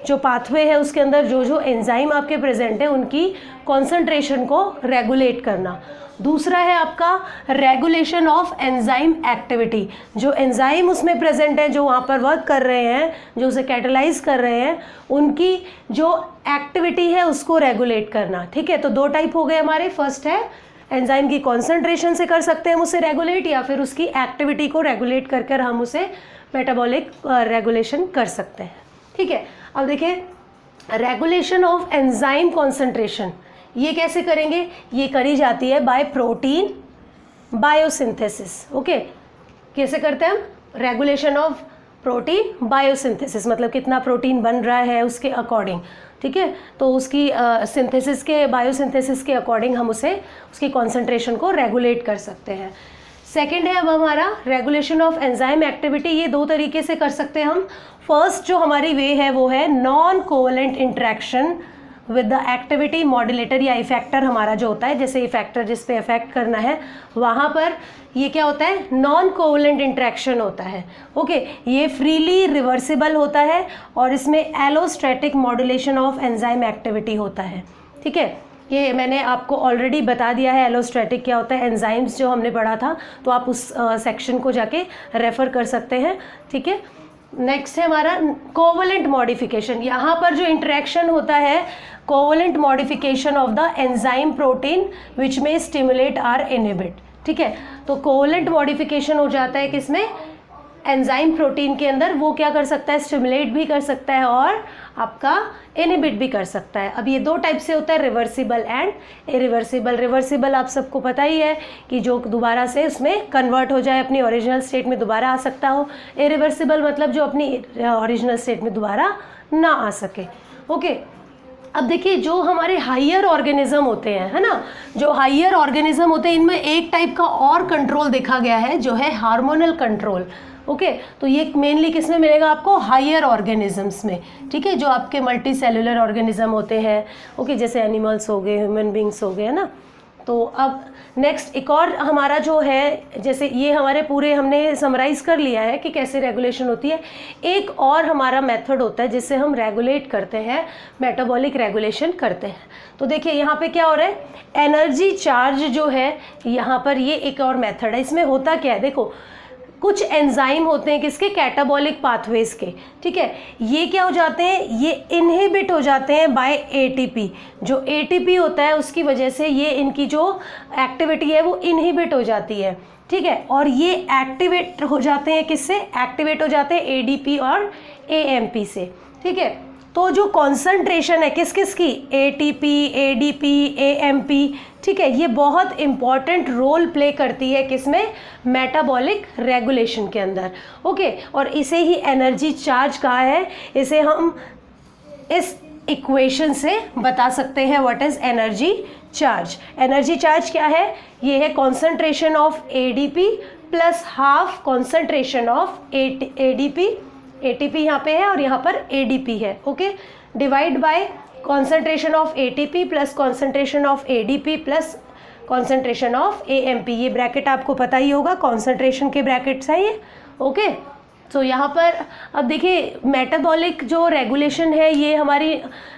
जो पाथवे है उसके अंदर जो जो एंजाइम आपके प्रेजेंट है उनकी कॉन्सेंट्रेशन को रेगुलेट करना। दूसरा है आपका रेगुलेशन ऑफ एंजाइम एक्टिविटी, जो एंजाइम उसमें प्रेजेंट है, जो वहाँ पर वर्क कर रहे हैं, जो उसे कैटलाइज कर रहे हैं, उनकी जो एक्टिविटी है उसको रेगुलेट करना, ठीक है। तो दो टाइप हो गए हमारे। फर्स्ट है एंजाइम की कॉन्सेंट्रेशन से कर सकते हैं हम उसे रेगुलेट, या फिर उसकी एक्टिविटी को रेगुलेट कर कर हम उसे मेटाबॉलिक रेगुलेशन कर सकते हैं, ठीक है। अब देखिए रेगुलेशन ऑफ एंजाइम कॉन्सेंट्रेशन ये कैसे करेंगे, ये करी जाती है बाय प्रोटीन बायोसिंथेसिस। ओके, कैसे करते हैं हम रेगुलेशन ऑफ प्रोटीन बायोसिंथेसिस, मतलब कितना प्रोटीन बन रहा है उसके अकॉर्डिंग, ठीक है। तो उसकी सिंथेसिस के बायोसिंथेसिस के अकॉर्डिंग हम उसे उसकी कॉन्सेंट्रेशन को रेगुलेट कर सकते हैं। सेकेंड है अब हमारा रेगुलेशन ऑफ एंजाइम एक्टिविटी। ये दो तरीके से कर सकते हैं हम। फर्स्ट जो हमारी वे है वो है non covalent interaction with the activity modulator या इफेक्टर हमारा जो होता है, जैसे इफेक्टर जिस पे इफेक्ट करना है वहाँ पर ये क्या होता है, नॉन कोवलेंट इंट्रैक्शन होता है। ओके, ये फ्रीली रिवर्सिबल होता है और इसमें एलोस्टैटिक मॉड्यूलेशन ऑफ एंजाइम एक्टिविटी होता है, ठीक है। ये मैंने आपको ऑलरेडी बता दिया है एलोस्टैटिक क्या होता है, एंजाइम्स जो हमने पढ़ा था, तो आप उस सेक्शन को जाके रेफ़र कर सकते हैं, ठीक है। नेक्स्ट है हमारा कोवलेंट मॉडिफिकेशन। यहाँ पर जो इंटरेक्शन होता है covalent modification of the enzyme protein which में स्टिमुलेट आर इनहिबिट, ठीक है। तो कोवलेंट मॉडिफिकेशन हो जाता है किसमें, एंजाइम प्रोटीन के अंदर, वो क्या कर सकता है, स्टिमुलेट भी कर सकता है और आपका इनहिबिट भी कर सकता है। अब ये दो टाइप से होता है, रिवर्सिबल एंड इरिवर्सिबल। रिवर्सिबल आप सबको पता ही है कि जो दोबारा से उसमें कन्वर्ट हो जाए, अपनी ओरिजिनल स्टेट में दोबारा आ सकता हो। इरिवर्सिबल मतलब जो अपनी ओरिजिनल स्टेट में दोबारा ना आ सके। ओके, अब देखिए जो हमारे हायर ऑर्गेनिज्म होते हैं, है ना, जो हायर ऑर्गेनिज्म होते हैं इनमें एक टाइप का और कंट्रोल देखा गया है जो है हार्मोनल कंट्रोल। ओके, तो ये मेनली किस में मिलेगा आपको, हायर ऑर्गेनिजम्स में, ठीक है, जो आपके मल्टी सेलुलर ऑर्गेनिज्म होते हैं। ओके, जैसे एनिमल्स हो गए, ह्यूमन बींग्स हो गए, है ना। तो अब नेक्स्ट एक और हमारा जो है, जैसे ये हमारे पूरे हमने समराइज कर लिया है कि कैसे रेगुलेशन होती है। एक और हमारा मेथड होता है जिससे हम रेगुलेट करते हैं, मेटाबॉलिक रेगुलेशन करते हैं। तो देखिए यहाँ पे क्या हो रहा है, एनर्जी चार्ज जो है यहाँ पर, ये एक और मेथड है। इसमें होता क्या है, देखो कुछ एंजाइम होते हैं किसके, कैटाबॉलिक पाथवेज के, ठीक है। ये क्या हो जाते हैं, ये इनहिबिट हो जाते हैं बाय एटीपी। जो एटीपी होता है उसकी वजह से ये इनकी जो एक्टिविटी है वो इनहिबिट हो जाती है, ठीक है। और ये एक्टिवेट हो जाते हैं किससे, एक्टिवेट हो जाते हैं एडीपी और एएमपी से, ठीक है। तो जो कॉन्सेंट्रेशन है किस किस की, ATP, ADP, AMP, ठीक है, ये बहुत इम्पॉर्टेंट रोल प्ले करती है किसमें, मेटाबॉलिक रेगुलेशन के अंदर। ओके, और इसे ही एनर्जी चार्ज कहा है, इसे हम इस इक्वेशन से बता सकते हैं what is energy charge. Energy charge क्या है, ये है concentration of ADP plus half concentration of ADP, ATP यहाँ पे है और यहाँ पर ADP है। Okay, divide by concentration of ATP plus concentration of ADP plus concentration of AMP। ये ब्रैकेट आपको पता ही होगा, कॉन्सेंट्रेशन के ब्रैकेट्स हैं ये। ओके, तो यहाँ पर अब देखिए मेटाबॉलिक जो रेगुलेशन है ये हमारी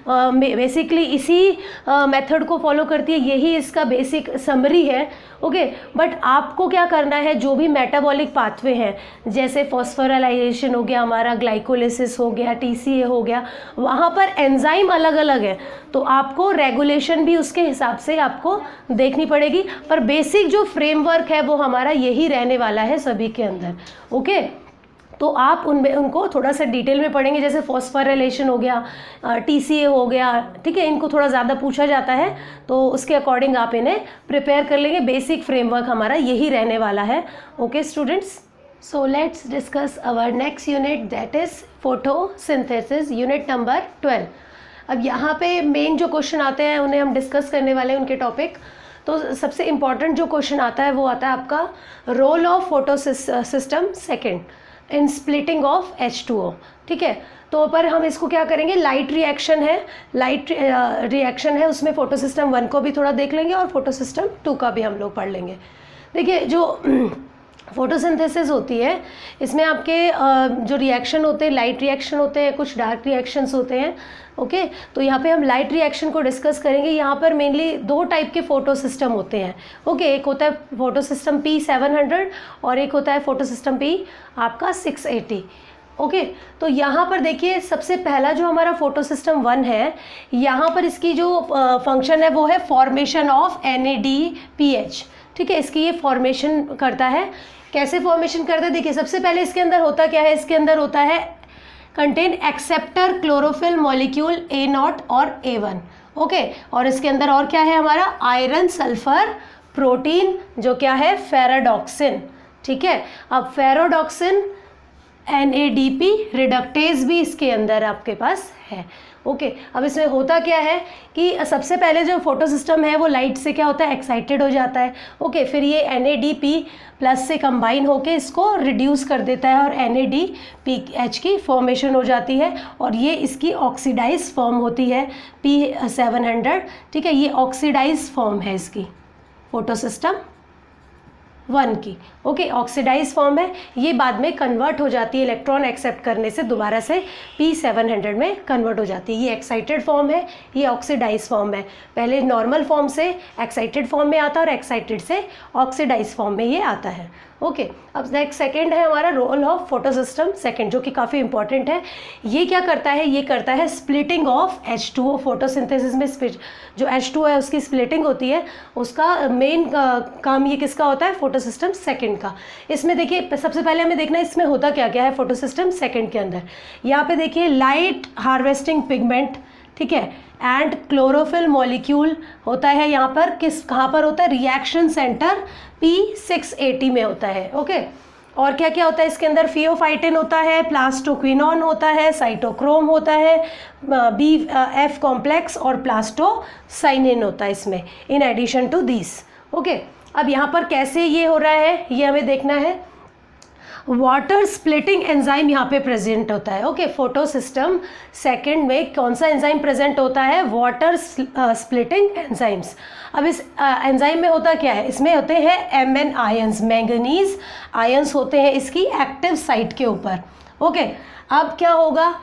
बेसिकली इसी मेथड को फॉलो करती है, यही इसका बेसिक समरी है। ओके, बट आपको क्या करना है, जो भी मेटाबॉलिक पाथवे हैं जैसे फॉस्फोराइलेशन हो गया, हमारा ग्लाइकोलिसिस हो गया, TCA हो गया, वहाँ पर एंजाइम अलग अलग है, तो आपको रेगुलेशन भी उसके हिसाब से आपको देखनी पड़ेगी, पर बेसिक जो फ्रेमवर्क है वो हमारा यही रहने वाला है सभी के अंदर। ओके, तो आप उनमें उनको थोड़ा सा डिटेल में पढ़ेंगे, जैसे फॉस्फोराइलेशन हो गया, TCA हो गया, ठीक है, इनको थोड़ा ज़्यादा पूछा जाता है, तो उसके अकॉर्डिंग आप इन्हें प्रिपेयर कर लेंगे। बेसिक फ्रेमवर्क हमारा यही रहने वाला है। Okay students, so let's discuss our next unit, that is photosynthesis, unit number 12। अब यहाँ पे मेन जो क्वेश्चन आते हैं उन्हें हम डिस्कस करने वाले हैं, उनके टॉपिक। तो सबसे इम्पॉर्टेंट जो क्वेश्चन आता है वो आता है आपका role of photosystem second in splitting of H2O, ठीक है। तो पर हम इसको क्या करेंगे, लाइट रिएक्शन है, लाइट रिएक्शन है, उसमें फोटोसिस्टम 1 को भी थोड़ा देख लेंगे और फोटोसिस्टम 2 का भी हम लोग पढ़ लेंगे। देखिए जो फोटोसिंथेसिस होती है, इसमें आपके जो रिएक्शन होते हैं, लाइट रिएक्शन होते हैं, कुछ डार्क रिएक्शंस होते हैं। ओके, तो यहाँ पे हम लाइट रिएक्शन को डिस्कस करेंगे। यहाँ पर मेनली 2 टाइप के फोटोसिस्टम होते हैं। ओके, एक होता है फोटोसिस्टम P700 और एक होता है फोटोसिस्टम P आपका 680। ओके, तो यहाँ पर देखिए सबसे पहला जो हमारा फोटोसिस्टम 1 है, यहाँ पर इसकी जो फंक्शन है वो है फॉर्मेशन ऑफ NADPH, ठीक है, इसकी ये फॉर्मेशन करता है। कैसे फॉर्मेशन करता है, देखिए सबसे पहले इसके अंदर होता क्या है, इसके अंदर होता है contain acceptor chlorophyll molecule A0 और A1। ओके, और इसके अंदर और क्या है हमारा आयरन सल्फर प्रोटीन, जो क्या है फेराडॉक्सिन, ठीक है। अब फेराडॉक्सिन NADP रिडक्टेज भी इसके अंदर आपके पास है। ओके, अब इसमें होता क्या है कि सबसे पहले जो फोटोसिस्टम है वो लाइट से क्या होता है, एक्साइटेड हो जाता है। ओके, फिर ये NADP प्लस से कंबाइन होके इसको रिड्यूस कर देता है और NADPH की फॉर्मेशन हो जाती है और ये इसकी ऑक्सीडाइज फॉर्म होती है P700, ठीक है। ये ऑक्सीडाइज फॉर्म है इसकी फोटोसिस्टम 1 की। ओके, ऑक्सीडाइज फॉर्म है, ये बाद में कन्वर्ट हो जाती है इलेक्ट्रॉन एक्सेप्ट करने से, दोबारा से P700 में कन्वर्ट हो जाती है। ये एक्साइटेड फॉर्म है, ये ऑक्सीडाइज फॉर्म है। पहले नॉर्मल फॉर्म से एक्साइटेड फॉर्म में आता है और एक्साइटेड से ऑक्सीडाइज फॉर्म में ये आता है। ओके, अब नेक्स्ट सेकेंड है हमारा रोल ऑफ फोटोसिस्टम सेकेंड, जो कि काफ़ी इंपॉर्टेंट है। ये क्या करता है, ये करता है स्प्लिटिंग ऑफ H2O। फोटोसिंथेसिस में जो H2O है उसकी स्प्लिटिंग होती है, उसका मेन काम ये किसका होता है, फोटोसिस्टम सेकेंड का। इसमें देखिए सबसे पहले हमें देखना है इसमें होता क्या क्या है फोटोसिस्टम सेकेंड के अंदर। यहाँ पे देखिए लाइट हार्वेस्टिंग पिगमेंट, ठीक है, एंड क्लोरोफिल मॉलिक्यूल होता है यहाँ पर, कहाँ पर होता है, रिएक्शन सेंटर P680 में होता है। ओके, और क्या क्या होता है इसके अंदर, फियोफाइटिन होता है, प्लास्टोक्विनॉन होता है, साइटोक्रोम होता है, BF कॉम्प्लेक्स और प्लास्टोसाइनिन होता है इसमें, in addition to this. Okay, अब यहाँ पर कैसे ये हो रहा है ये हमें देखना है। वाटर स्प्लिटिंग एंजाइम यहाँ पे प्रेजेंट होता है। ओके, फोटोसिस्टम सेकंड में कौन सा एंजाइम प्रेजेंट होता है, वाटर स्प्लिटिंग एंजाइम्स। अब इस एंजाइम में होता क्या है, इसमें होते हैं Mn आयंस, मैंगनीज आयंस होते हैं इसकी एक्टिव साइट के ऊपर। ओके, अब क्या होगा,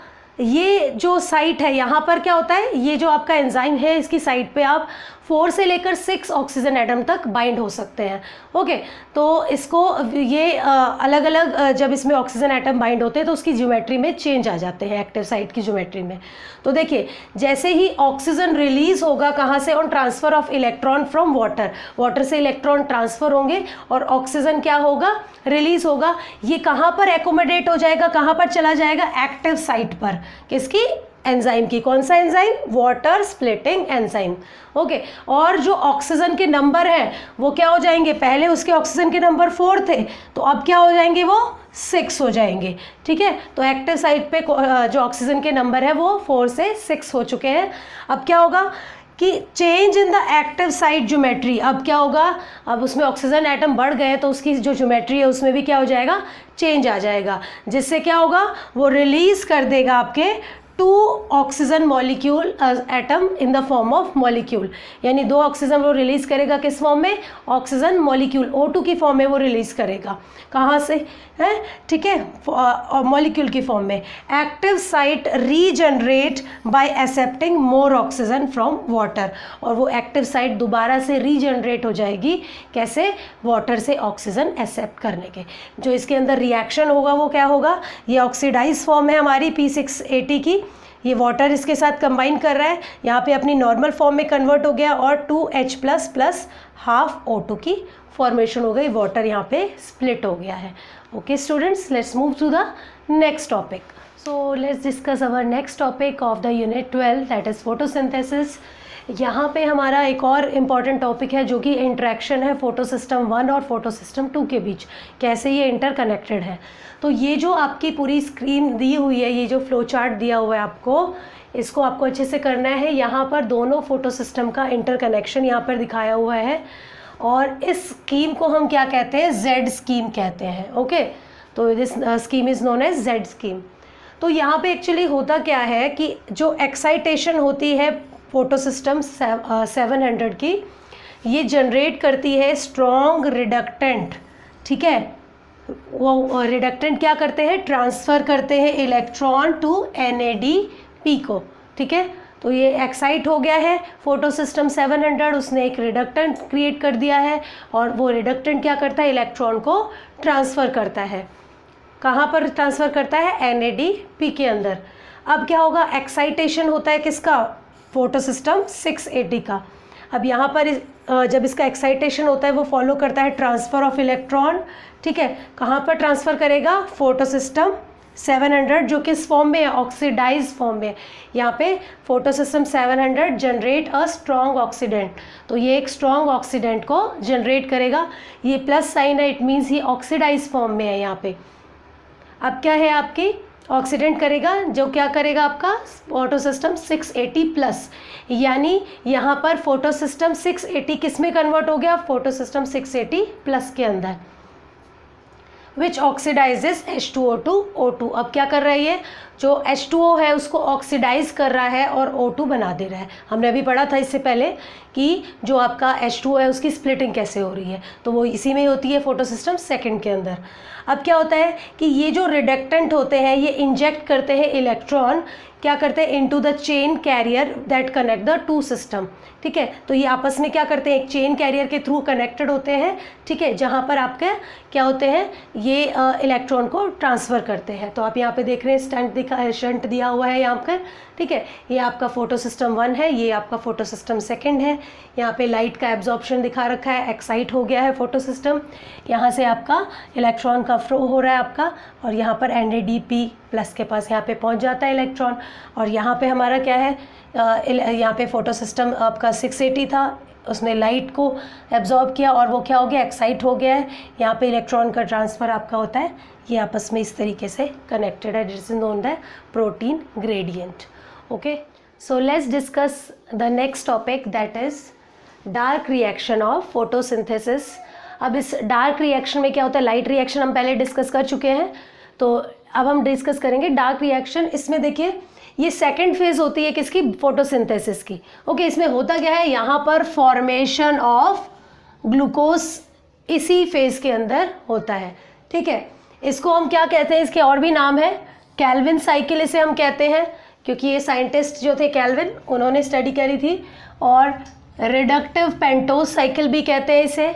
ये जो साइट है यहाँ पर क्या होता है, ये जो आपका एंजाइम है इसकी साइट पे आप 4 से लेकर 6 ऑक्सीजन एटम तक बाइंड हो सकते हैं। ओके, तो इसको ये अलग अलग जब इसमें ऑक्सीजन एटम बाइंड होते हैं तो उसकी ज्योमेट्री में चेंज आ जाते हैं, एक्टिव साइट की ज्योमेट्री में। तो देखिए जैसे ही ऑक्सीजन रिलीज होगा कहाँ से, on transfer of electron from water, water से इलेक्ट्रॉन ट्रांसफर होंगे और ऑक्सीजन क्या होगा, रिलीज होगा। ये कहाँ पर एकोमोडेट हो जाएगा, कहाँ पर चला जाएगा, एक्टिव साइट पर, किसकी, एंजाइम की। कौन सा enzyme? Water splitting enzyme. Okay, और जो ऑक्सीजन के नंबर हैं वो क्या हो जाएंगे? पहले उसके ऑक्सीजन के नंबर 4 थे, तो अब क्या हो जाएंगे? वो 6 हो जाएंगे। ठीक है, तो एक्टिव साइट पे जो ऑक्सीजन के नंबर है वो 4 से 6 हो चुके हैं। अब क्या होगा कि change in the active site geometry. अब क्या होगा? अब उसमें ऑक्सीजन एटम बढ़ गए तो उसकी जो ज्योमेट्री है उसमें भी क्या हो जाएगा? चेंज आ जाएगा, जिससे क्या होगा? वो रिलीज कर देगा आपके 2 oxygen molecule atom in the form of molecule, यानी 2 ऑक्सीजन वो रिलीज करेगा किस फॉर्म में? ऑक्सीजन मॉलिक्यूल, O2 की फॉर्म में वो रिलीज करेगा। कहाँ से है? ठीक है, मॉलिक्यूल की फॉर्म में। Active site regenerate bye accepting more oxygen from water, और वो एक्टिव साइट दोबारा से रीजनरेट हो जाएगी। कैसे? वाटर से ऑक्सीजन एक्सेप्ट करने के। जो इसके अंदर रिएक्शन होगा वो क्या होगा? ये ऑक्सीडाइज फॉर्म है हमारी P680 की, ये वाटर इसके साथ कंबाइन कर रहा है, यहाँ पे अपनी नॉर्मल फॉर्म में कन्वर्ट हो गया और 2H प्लस हाफ O2 की फॉर्मेशन हो गई, वाटर यहाँ पे स्प्लिट हो गया है। Okay students, let's move to the next topic. So let's discuss our next topic of the unit 12, that is photosynthesis. यहाँ पे हमारा एक और इम्पॉर्टेंट टॉपिक है जो कि इंटरेक्शन है फोटोसिस्टम 1 और फोटोसिस्टम 2 के बीच, कैसे ये इंटरकनेक्टेड है। तो ये जो आपकी पूरी स्क्रीन दी हुई है, ये जो फ्लो चार्ट दिया हुआ है आपको, इसको आपको अच्छे से करना है। यहाँ पर दोनों फोटोसिस्टम का इंटरकनेक्शन यहाँ पर दिखाया हुआ है, और इस स्कीम को हम क्या कहते हैं? Z स्कीम कहते हैं। ओके, तो this scheme is known as Z scheme. तो यहाँ पे एक्चुअली होता क्या है कि जो एक्साइटेशन होती है फोटोसिस्टम 700 की, ये जनरेट करती है स्ट्रॉन्ग रिडक्टेंट। ठीक है, वो रिडक्टेंट क्या करते हैं? ट्रांसफ़र करते हैं इलेक्ट्रॉन टू NADP को। ठीक है, तो ये एक्साइट हो गया है फोटोसिस्टम 700, उसने एक रिडक्टेंट क्रिएट कर दिया है, और वो रिडक्टेंट क्या करता है? इलेक्ट्रॉन को ट्रांसफ़र करता है। कहाँ पर ट्रांसफ़र करता है? NADP के अंदर। अब क्या होगा? एक्साइटेशन होता है किसका? फोटोसिस्टम 680 का। अब यहाँ पर जब इसका एक्साइटेशन होता है वो फॉलो करता है ट्रांसफ़र ऑफ इलेक्ट्रॉन। ठीक है, कहाँ पर ट्रांसफ़र करेगा? फोटोसिस्टम 700, जो किस फॉर्म में है? ऑक्सीडाइज फॉर्म में। यहाँ पे photosystem 700 generate a strong oxidant, तो ये एक स्ट्रॉन्ग ऑक्सीडेंट को जनरेट करेगा। ये प्लस साइन है, इट मीन्स ये ऑक्सीडाइज फॉर्म में है यहाँ पे। अब क्या है आपकी? ऑक्सीडेंट करेगा, जो क्या करेगा आपका? फोटोसिस्टम 680 प्लस, यानी यहाँ पर फोटोसिस्टम 680 किस में कन्वर्ट हो गया? फोटोसिस्टम 680 प्लस के अंदर, विच ऑक्सीडाइजेस H2O2 O2। अब क्या कर रहा है ये? जो H2O है उसको ऑक्सीडाइज कर रहा है और O2 बना दे रहा है। हमने अभी पढ़ा था इससे पहले कि जो आपका H2O है उसकी स्प्लिटिंग कैसे हो रही है, तो वो इसी में होती है फोटोसिस्टम 2 के अंदर। अब क्या होता है कि ये जो रिडक्टेंट होते हैं ये इंजेक्ट करते हैं इलेक्ट्रॉन, क्या करते हैं? Into the chain carrier that connect the 2 system. ठीक है, तो ये आपस में क्या करते हैं? एक चेन कैरियर के थ्रू कनेक्टेड होते हैं। ठीक है, जहाँ पर आपके क्या होते हैं? ये इलेक्ट्रॉन को ट्रांसफ़र करते हैं। तो आप यहाँ पे देख रहे हैं शंट दिया हुआ है यहाँ पर। ठीक है, ये आपका फोटोसिस्टम 1 है, ये आपका फोटोसिस्टम 2 है। यहाँ पे लाइट का एब्जॉर्प्शन दिखा रखा है, एक्साइट हो गया है फोटोसिस्टम, यहाँ से आपका इलेक्ट्रॉन का फ्लो हो रहा है आपका, और यहाँ पर NADP प्लस के पास यहाँ पे पहुँच जाता है इलेक्ट्रॉन। और यहाँ पे हमारा क्या है? यहाँ पे फोटोसिस्टम आपका 680 था, उसने लाइट को एब्जॉर्ब किया और वो क्या हो गया? एक्साइट हो गया है। यहाँ पे इलेक्ट्रॉन का ट्रांसफ़र आपका होता है, ये आपस में इस तरीके से कनेक्टेड है, जिस known the protein gradient. Okay, so let's discuss the next topic, that is dark reaction of photosynthesis. अब इस डार्क रिएक्शन में क्या होता है? लाइट रिएक्शन हम पहले डिस्कस कर चुके हैं, तो अब हम डिस्कस करेंगे डार्क रिएक्शन। इसमें देखिए ये सेकंड फेज होती है किसकी? फोटोसिंथेसिस की। ओके, इसमें होता क्या है? यहाँ पर फॉर्मेशन ऑफ ग्लूकोज इसी फेज के अंदर होता है। ठीक है, इसको हम क्या कहते हैं? इसके और भी नाम है, कैल्विन साइकिल इसे हम कहते हैं, क्योंकि ये साइंटिस्ट जो थे कैल्विन, उन्होंने स्टडी करी थी। और रिडक्टिव पेंटोज साइकिल भी कहते हैं इसे,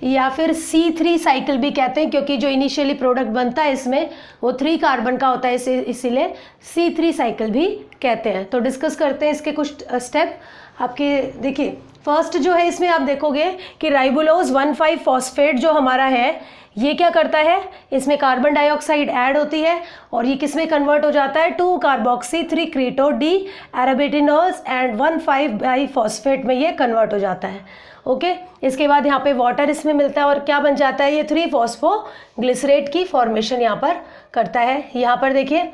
या फिर C3 साइकिल भी कहते हैं, क्योंकि जो इनिशियली प्रोडक्ट बनता है इसमें वो 3 कार्बन का होता है, इसीलिए C3 साइकिल भी कहते हैं। तो डिस्कस करते हैं इसके कुछ स्टेप। आपके देखिए फर्स्ट जो है इसमें आप देखोगे कि राइबोलोज 1,5 फॉस्फेट जो हमारा है ये क्या करता है, इसमें कार्बन डाइऑक्साइड ऐड होती है और ये किस में कन्वर्ट हो जाता है 2 कार्बोक्सी 3 क्रीटो डी एराबिटिनोज एंड 1,5 बाई फॉस्फेट में ये कन्वर्ट हो जाता है। ओके, इसके बाद यहाँ पे वाटर इसमें मिलता है और क्या बन जाता है, ये 3 फॉस्फोग्लिसरेट की फॉर्मेशन यहाँ पर करता है। यहाँ पर देखिए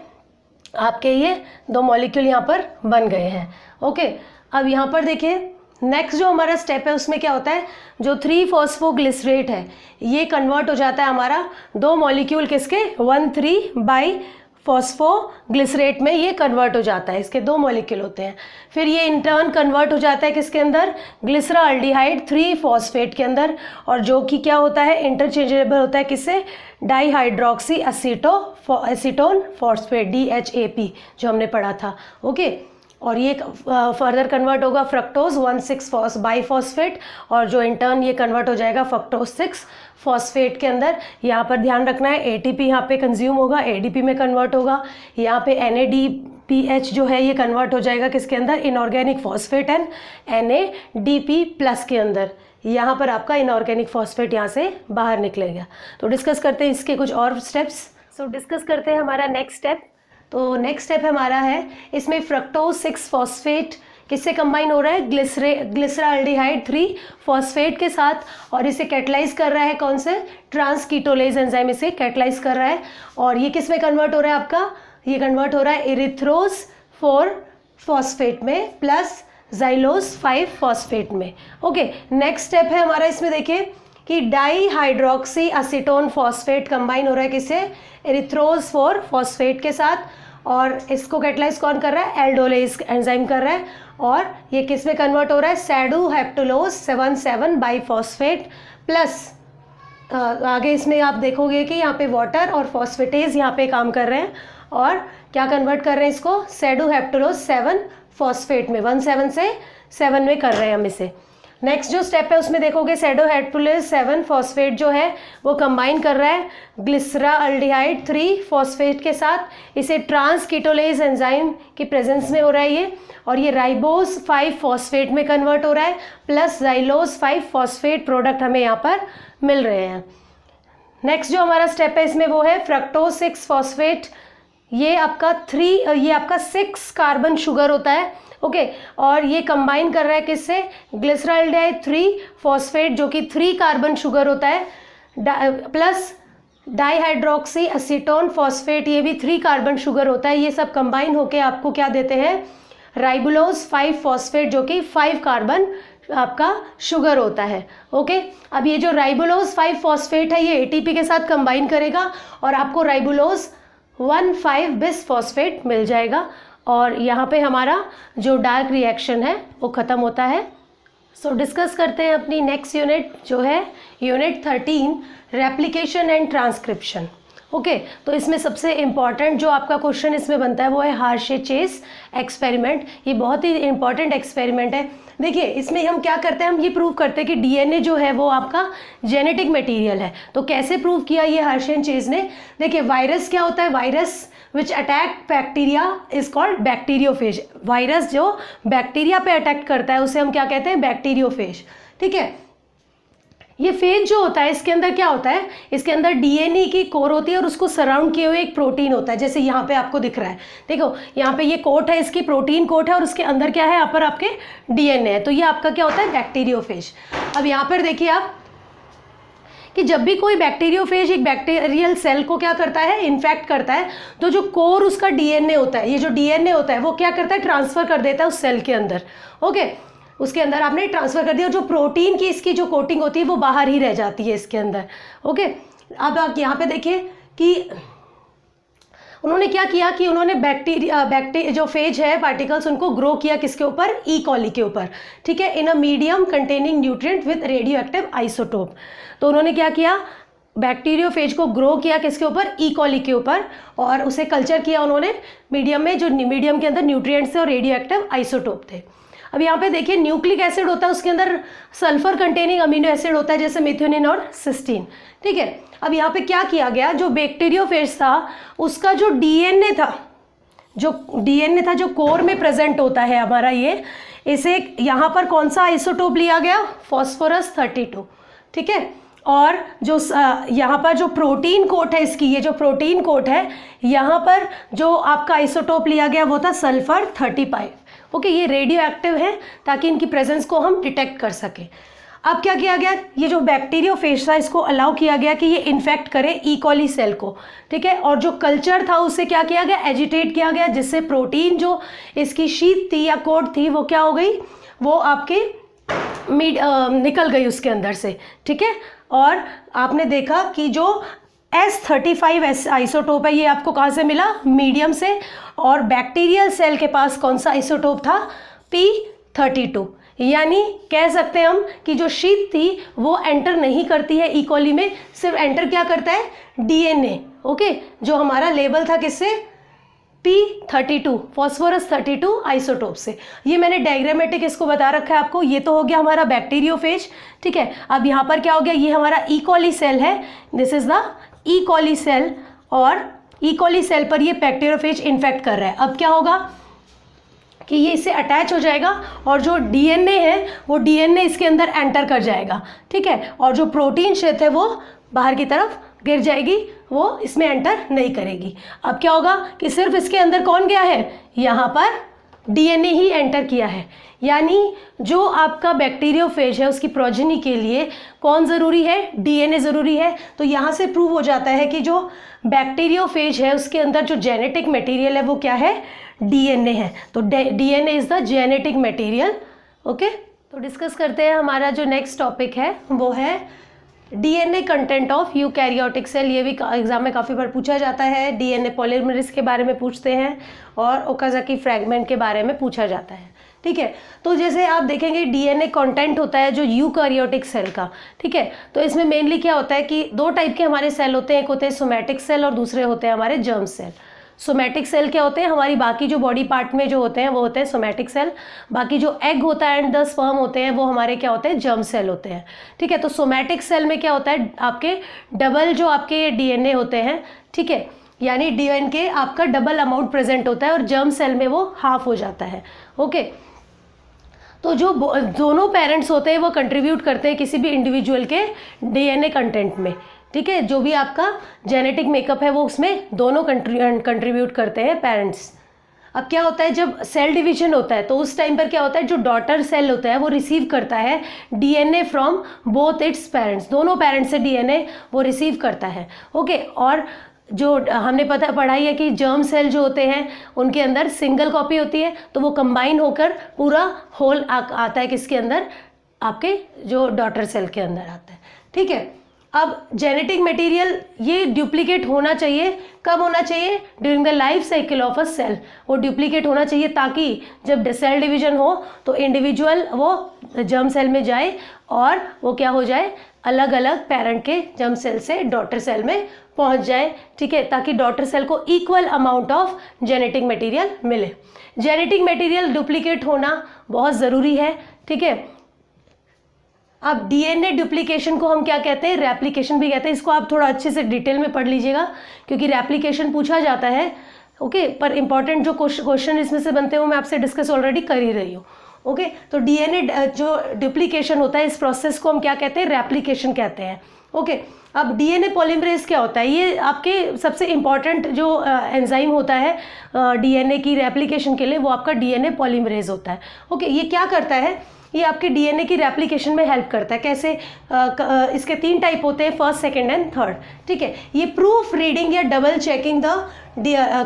आपके ये 2 मॉलिक्यूल यहाँ पर बन गए हैं। ओके, अब यहाँ पर देखिए नेक्स्ट जो हमारा स्टेप है उसमें क्या होता है, जो 3 फॉस्फोग्लिसरेट है ये कन्वर्ट हो जाता है हमारा 2 मॉलिक्यूल किसके 1,3 बाई फॉस्फोग्लिसरेट में ये कन्वर्ट हो जाता है, इसके 2 मॉलिक्यूल होते हैं। फिर ये इंटर्न कन्वर्ट हो जाता है किसके अंदर, ग्लिसराल्डिहाइड 3 फॉस्फेट के अंदर, और जो कि क्या होता है इंटरचेंजेबल होता है किससे, डाईहाइड्रोक्सी एसीटोन फॉस्फेट DHAP जो हमने पढ़ा था। ओके, और ये फर्दर कन्वर्ट होगा फ्रक्टोज 1,6 बाईफॉस्फेट, और जो इंटर्न ये कन्वर्ट हो जाएगा फ्रक्टोज 6 फॉस्फेट के अंदर। यहाँ पर ध्यान रखना है ATP यहाँ पे कंज्यूम होगा, ADP में कन्वर्ट होगा। यहाँ पे NADPH जो है ये कन्वर्ट हो जाएगा किसके अंदर, inorganic phosphate and NADP plus के अंदर। यहाँ पर आपका इनऑर्गेनिक फॉस्फेट यहाँ से बाहर निकलेगा। तो डिस्कस करते हैं इसके कुछ और स्टेप्स। डिस्कस करते हैं हमारा नेक्स्ट स्टेप। तो नेक्स्ट स्टेप हमारा है इसमें फ्रक्टोज 6 फॉस्फेट किससे कंबाइन हो रहा है, ग्लिसराल्डिहाइड 3 फॉस्फेट के साथ, और इसे कैटलाइज कर रहा है कौन से, ट्रांसकीटोलेज एंजाइम इसे कैटलाइज कर रहा है। और ये किस में कन्वर्ट हो रहा है आपका, ये कन्वर्ट हो रहा है इरिथ्रोज 4 फॉस्फेट में प्लस जाइलोज 5 फॉस्फेट में। ओके, नेक्स्ट स्टेप है हमारा इसमें देखिए कि डाईहाइड्रोक्सी एसीटोन फॉस्फेट कंबाइन हो रहा है किससे, एरिथ्रोज 4 फॉस्फेट के साथ, और इसको कैटलाइज कौन कर रहा है, एल्डोलेज एंजाइम कर रहा है, और ये किस में कन्वर्ट हो रहा है, सैडू हेप्टोलोज 7 बाईफॉस्फेट प्लस आगे इसमें आप देखोगे कि यहाँ पे वाटर और फॉस्फेटेज यहाँ पे काम कर रहे हैं, और क्या कन्वर्ट कर रहे हैं इसको, सैडू हेप्टोलोज 7 फॉस्फेट में, 1,7 से 7 में कर रहे हैं हम इसे। नेक्स्ट जो स्टेप है उसमें देखोगे सैडोहेप्टोलेज 7 फॉस्फेट जो है वो कंबाइन कर रहा है ग्लिसराल्डिहाइड 3 फॉस्फेट के साथ, इसे ट्रांसकीटोलेज एंजाइम की प्रेजेंस में हो रहा है ये, और ये राइबोज 5 फॉस्फेट में कन्वर्ट हो रहा है प्लस जाइलोज 5 फॉस्फेट प्रोडक्ट हमें यहाँ पर मिल रहे हैं। नेक्स्ट जो हमारा स्टेप है इसमें वो है फ्रक्टोज 6 फॉस्फेट, ये आपका 6 कार्बन शुगर होता है। ओके, और ये कंबाइन कर रहा है किससे, ग्लिसराल्डिहाइड 3 फॉस्फेट जो कि 3 कार्बन शुगर होता है प्लस डाईहाइड्रोक्सी एसीटोन फॉस्फेट, ये भी 3 कार्बन शुगर होता है। ये सब कंबाइन होके आपको क्या देते हैं, राइबोलोज 5 फॉस्फेट जो कि 5 कार्बन आपका शुगर होता है। ओके, अब ये जो राइबोलोज 5 फॉस्फेट है ये ATP के साथ कंबाइन करेगा और आपको राइबोलोज 1,5 बिस फॉस्फेट मिल जाएगा, और यहाँ पे हमारा जो डार्क रिएक्शन है वो ख़त्म होता है। डिस्कस करते हैं अपनी नेक्स्ट यूनिट जो है unit 13 replication and transcription. Okay, तो इसमें सबसे इम्पॉर्टेंट जो आपका क्वेश्चन इसमें बनता है वो है हार्शे-चेस एक्सपेरिमेंट। ये बहुत ही इंपॉर्टेंट एक्सपेरिमेंट है। देखिए इसमें हम क्या करते हैं, हम ये प्रूव करते हैं कि DNA जो है वो आपका जेनेटिक मटेरियल है। तो कैसे प्रूव किया ये हार्शे-चेस ने, देखिए वायरस क्या होता है, virus which attack bacteria is called bacteriophage. Virus जो बैक्टीरिया पे अटैक करता है उसे हम क्या कहते हैं, बैक्टीरियोफेज। ठीक है, ये फेज जो होता है इसके अंदर क्या होता है, इसके अंदर DNA की कोर होती है और उसको सराउंड किए हुए एक प्रोटीन होता है, जैसे यहाँ पे आपको दिख रहा है। देखो यहाँ पे ये कोट है, इसकी प्रोटीन कोट है, और उसके अंदर क्या है, यहाँ पर आपके DNA है। तो ये आपका क्या होता है, बैक्टीरियोफेज। अब यहाँ पर देखिए आप कि जब भी कोई बैक्टीरियोफेज एक बैक्टीरियल सेल को क्या करता है, इन्फेक्ट करता है, तो जो कोर उसका DNA होता है, ये जो DNA होता है वो क्या करता है, ट्रांसफ़र कर देता है उस सेल के अंदर। ओके, उसके अंदर आपने ट्रांसफ़र कर दिया, जो प्रोटीन की इसकी जो कोटिंग होती है वो बाहर ही रह जाती है इसके अंदर। ओके, अब आप यहाँ पे देखिए कि उन्होंने क्या किया कि उन्होंने बैक्टीरिया जो फेज है पार्टिकल्स उनको ग्रो किया किसके ऊपर, ई कॉली के ऊपर। ठीक है, in a medium containing nutrient with radioactive isotope. तो उन्होंने क्या किया, बैक्टीरियोफेज को ग्रो किया किसके ऊपर, ई कॉली के ऊपर, और उसे कल्चर किया उन्होंने मीडियम में, जो मीडियम के अंदर न्यूट्रिएंट्स थे और रेडियो एक्टिव आइसोटोप थे। अब यहाँ पे देखिए न्यूक्लिक एसिड होता है, उसके अंदर सल्फर कंटेनिंग अमीनो एसिड होता है जैसे मेथियोनिन और सिस्टीन। ठीक है, अब यहाँ पे क्या किया गया, जो बैक्टीरियोफेज था उसका जो DNA था, जो डीएनए था जो कोर में प्रेजेंट होता है हमारा, ये इसे यहाँ पर कौन सा आइसोटोप लिया गया, फास्फोरस 32, ठीक है। और जो यहाँ पर जो प्रोटीन कोट है इसकी, ये जो प्रोटीन कोट है यहाँ पर जो आपका आइसोटोप लिया गया वो था सल्फर 35। ओके, ये रेडियो एक्टिव है ताकि इनकी प्रेजेंस को हम डिटेक्ट कर सकें। अब क्या किया गया, ये जो बैक्टीरियोफेज था इसको अलाउ किया गया कि ये इन्फेक्ट करे ई कॉली सेल को, ठीक है। और जो कल्चर था उससे क्या किया गया, एजिटेट किया गया, जिससे प्रोटीन जो इसकी शीट थी या कोट थी वो क्या हो गई, वो आपके निकल गई उसके अंदर से, ठीक है। और आपने देखा कि जो S35 आइसोटोप है ये आपको कहाँ से मिला, मीडियम से। और बैक्टीरियल सेल के पास कौन सा आइसोटोप था, P32। यानी कह सकते हैं हम कि जो शीट थी वो एंटर नहीं करती है ई कॉली में, सिर्फ एंटर क्या करता है, डीएनए। ओके, जो हमारा लेबल था किससे, P32 फॉस्फोरस 32 आइसोटोप से। ये मैंने डायग्रामेटिक इसको बता रखा है आपको। ये तो हो गया हमारा बैक्टीरियोफेज, ठीक है। अब यहाँ पर क्या हो गया, ये हमारा ई कॉली सेल है, this is the E coli cell, और ई कॉली सेल पर ये बैक्टीरियोफेज इन्फेक्ट कर रहा है। अब क्या होगा कि ये इससे अटैच हो जाएगा और जो डीएनए है वो डीएनए इसके अंदर एंटर कर जाएगा, ठीक है। और जो प्रोटीन शीट है वो बाहर की तरफ गिर जाएगी, वो इसमें एंटर नहीं करेगी। अब क्या होगा कि सिर्फ इसके अंदर कौन गया है, यहाँ पर डीएनए ही एंटर किया है। यानी जो आपका बैक्टीरियोफेज है उसकी प्रोजेनी के लिए कौन ज़रूरी है, डीएनए ज़रूरी है। तो यहाँ से प्रूव हो जाता है कि जो बैक्टीरियोफेज है उसके अंदर जो जेनेटिक मटेरियल है वो क्या है, डीएनए है। तो DNA is the genetic material. Okay, तो डिस्कस करते हैं। हमारा जो नेक्स्ट टॉपिक है वो है DNA content of eukaryotic cell. ये भी एग्जाम में काफ़ी बार पूछा जाता है। डीएनए पॉलीमरेज के बारे में पूछते हैं और ओकाज़ाकी फ्रैगमेंट के बारे में पूछा जाता है, ठीक है। तो जैसे आप देखेंगे डीएनए कंटेंट होता है जो यूकैरियोटिक सेल का, ठीक है। तो इसमें मेनली क्या होता है कि दो टाइप के हमारे सेल होते हैं, एक होते हैं सोमैटिक सेल और दूसरे होते हैं हमारे जर्म सेल। सोमैटिक सेल क्या होते हैं, हमारी बाकी जो बॉडी पार्ट में जो होते हैं वो होते हैं सोमैटिक सेल। बाकी जो एग होता है एंड द स्पर्म होते हैं वो हमारे क्या होते हैं, जर्म सेल होते हैं, ठीक है। तो सोमैटिक सेल में क्या होता है, आपके डबल जो आपके डीएनए होते हैं, ठीक है, यानी डीएनए आपका डबल अमाउंट प्रेजेंट होता है और जर्म सेल में वो हाफ हो जाता है। ओके, तो जो दोनों पेरेंट्स होते हैं वो कंट्रीब्यूट करते हैं किसी भी इंडिविजुअल के डीएनए कंटेंट में, ठीक है। जो भी आपका जेनेटिक मेकअप है वो उसमें दोनों कंट्रीब्यूट करते हैं पेरेंट्स। अब क्या होता है, जब सेल डिवीजन होता है तो उस टाइम पर क्या होता है, जो डॉटर सेल होता है वो रिसीव करता है DNA from both its parents, दोनों पेरेंट्स से डीएनए वो रिसीव करता है। ओके, और जो हमने पढ़ाई है कि जर्म सेल जो होते हैं उनके अंदर सिंगल कॉपी होती है, तो वो कंबाइन होकर पूरा होल आता है किसके अंदर, आपके जो डॉटर सेल के अंदर आता है, ठीक है। अब जेनेटिक मटेरियल ये डुप्लीकेट होना चाहिए, कब होना चाहिए, during the life cycle of a cell वो डुप्लीकेट होना चाहिए, ताकि जब सेल डिवीजन हो तो इंडिविजुअल वो जर्म सेल में जाए और वो क्या हो जाए, अलग अलग पेरेंट के जर्म सेल से डॉटर सेल में पहुंच जाए, ठीक है, ताकि डॉटर सेल को equal amount of genetic material मिले। जेनेटिक मटेरियल डुप्लीकेट होना बहुत ज़रूरी है, ठीक है। अब डीएनए डुप्लीकेशन को हम क्या कहते हैं, रेप्लिकेशन भी कहते हैं। इसको आप थोड़ा अच्छे से डिटेल में पढ़ लीजिएगा क्योंकि रेप्लिकेशन पूछा जाता है। ओके, पर इंपॉर्टेंट जो क्वेश्चन इसमें से बनते हैं वो मैं आपसे डिस्कस ऑलरेडी कर ही रही हूँ। ओके, तो डीएनए जो डुप्लीकेशन होता है इस प्रोसेस को हम क्या कहते हैं, रेप्लिकेशन कहते हैं। ओके, अब डीएनए पॉलीमरेज क्या होता है, ये आपके सबसे इम्पॉर्टेंट जो एंजाइम होता है डीएनए की रेप्लिकेशन के लिए वो आपका डीएनए पॉलीमरेज होता है। ओके, ये क्या करता है, ये आपके डीएनए की रेप्लिकेशन में हेल्प करता है। कैसे, इसके 3 टाइप होते हैं, फर्स्ट, सेकंड एंड थर्ड, ठीक है। ये प्रूफ रीडिंग या double checking the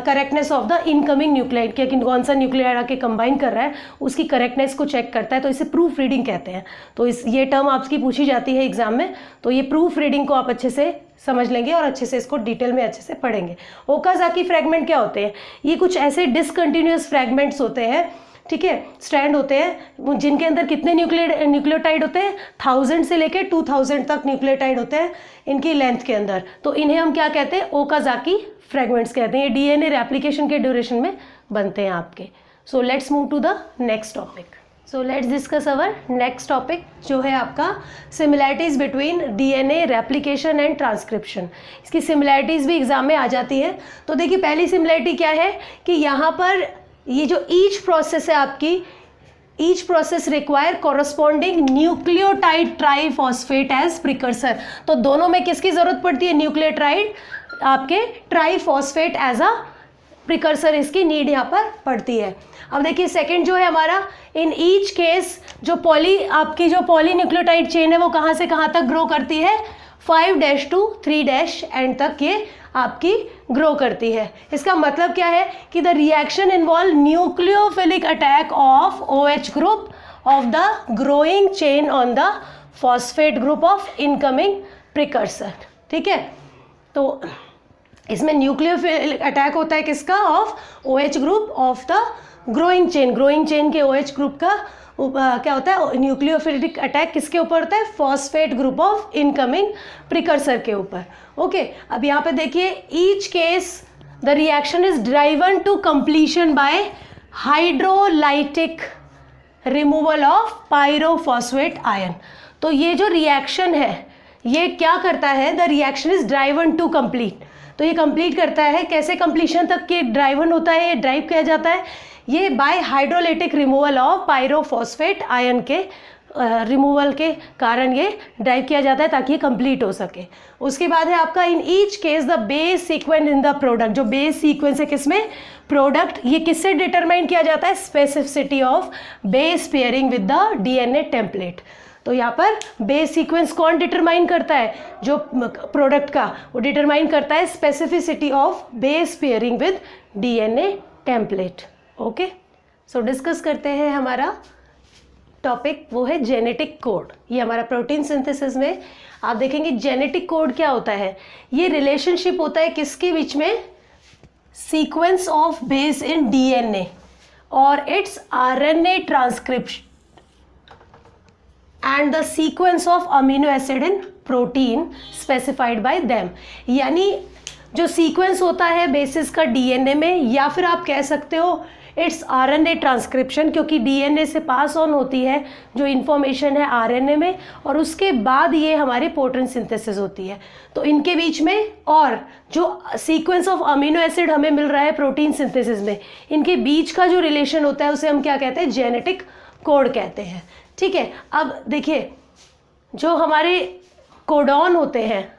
correctness of the incoming nuclide, कि कौन सा न्यूक्लियाइड आके कंबाइन कर रहा है उसकी करेक्टनेस को चेक करता है, तो इसे प्रूफ रीडिंग कहते हैं। तो ये टर्म आपकी पूछी जाती है एग्जाम में, तो ये प्रूफ रीडिंग को आप अच्छे से समझ लेंगे और अच्छे से इसको डिटेल में अच्छे से पढ़ेंगे। ओकाज़ाकी फ्रैगमेंट क्या होते हैं, ये कुछ ऐसे डिसकंटिन्यूअस फ्रैगमेंट्स होते हैं, ठीक है, स्ट्रैंड होते हैं जिनके अंदर कितने न्यूक्लियोटाइड होते हैं, 1000 से लेकर 2000 तक न्यूक्लियोटाइड होते हैं इनकी लेंथ के अंदर। तो इन्हें हम क्या कहते हैं, ओकाज़ाकी फ्रैगमेंट्स कहते हैं। ये डीएनए रेप्लिकेशन के ड्यूरेशन में बनते हैं आपके। So let's move to the next topic. So let's discuss our next topic जो है आपका similarities between DNA replication and transcription. इसकी सिमिलैरिटीज़ भी एग्जाम में आ जाती है। तो देखिए पहली सिमिलैरिटी क्या है कि यहाँ पर ये जो ईच प्रोसेस है आपकी, each process require corresponding nucleotide triphosphate as precursor. तो दोनों में किसकी ज़रूरत पड़ती है? न्यूक्लियोटाइड आपके ट्राइफॉस्फेट एज अ प्रिकर्सर, इसकी नीड यहाँ पर पड़ती है। अब देखिए सेकंड जो है हमारा, इन ईच केस जो आपकी जो पॉलीन्यूक्लियोटाइड चेन है वो कहाँ से कहाँ तक ग्रो करती है? 5' to 3' एंड तक ये आपकी ग्रो करती है। इसका मतलब क्या है कि the reaction involve nucleophilic attack of OH group of the growing chain on the phosphate group of incoming precursor. ठीक है, तो इसमें न्यूक्लियोफिलिक अटैक होता है किसका? Of OH group of the growing chain के OH ग्रुप का क्या होता है? न्यूक्लियोफिलिक अटैक किसके ऊपर होता है? Phosphate group of incoming precursor के ऊपर। ओके, अब यहाँ पे देखिए each case the reaction is driven to completion by hydrolytic removal of pyrophosphate ion. तो ये जो रिएक्शन है ये क्या करता है? The reaction is driven to complete. तो ये कंप्लीट करता है, कैसे कंप्लीशन तक ये ड्राइवन होता है, ये ड्राइव किया जाता है ये by hydrolytic removal of pyrophosphate ion के रिमूवल के कारण ये ड्राइव किया जाता है ताकि ये कंप्लीट हो सके। उसके बाद है आपका in each case the base sequence in the product. जो बेस सीक्वेंस है किसमें? प्रोडक्ट। ये किससे डिटरमाइन किया जाता है? Specificity of base pairing with the DNA template. तो यहाँ पर बेस सीक्वेंस कौन डिटरमाइन करता है? जो प्रोडक्ट का वो डिटरमाइन करता है specificity of base pairing with DNA template. Okay, so discuss करते हैं हमारा टॉपिक, वो है जेनेटिक कोड। ये हमारा प्रोटीन सिंथेसिस में आप देखेंगे जेनेटिक कोड क्या होता है? ये रिलेशनशिप होता है किसके बीच में? Sequence of base in DNA और its RNA transcription and the sequence of amino acid in protein specified by them। यानी जो सीक्वेंस होता है बेसिस का डीएनए में, या फिर आप कह सकते हो इट्स आरएनए ट्रांसक्रिप्शन, क्योंकि डीएनए से पास ऑन होती है जो इन्फॉर्मेशन है आरएनए में और उसके बाद ये हमारे प्रोटीन सिंथेसिस होती है। तो इनके बीच में और जो सीक्वेंस ऑफ अमीनो एसिड हमें मिल रहा है प्रोटीन सिंथेसिस में, इनके बीच का जो रिलेशन होता है उसे हम क्या कहते हैं? जेनेटिक कोड कहते हैं। ठीक है, अब देखिए जो हमारे कोडॉन होते हैं,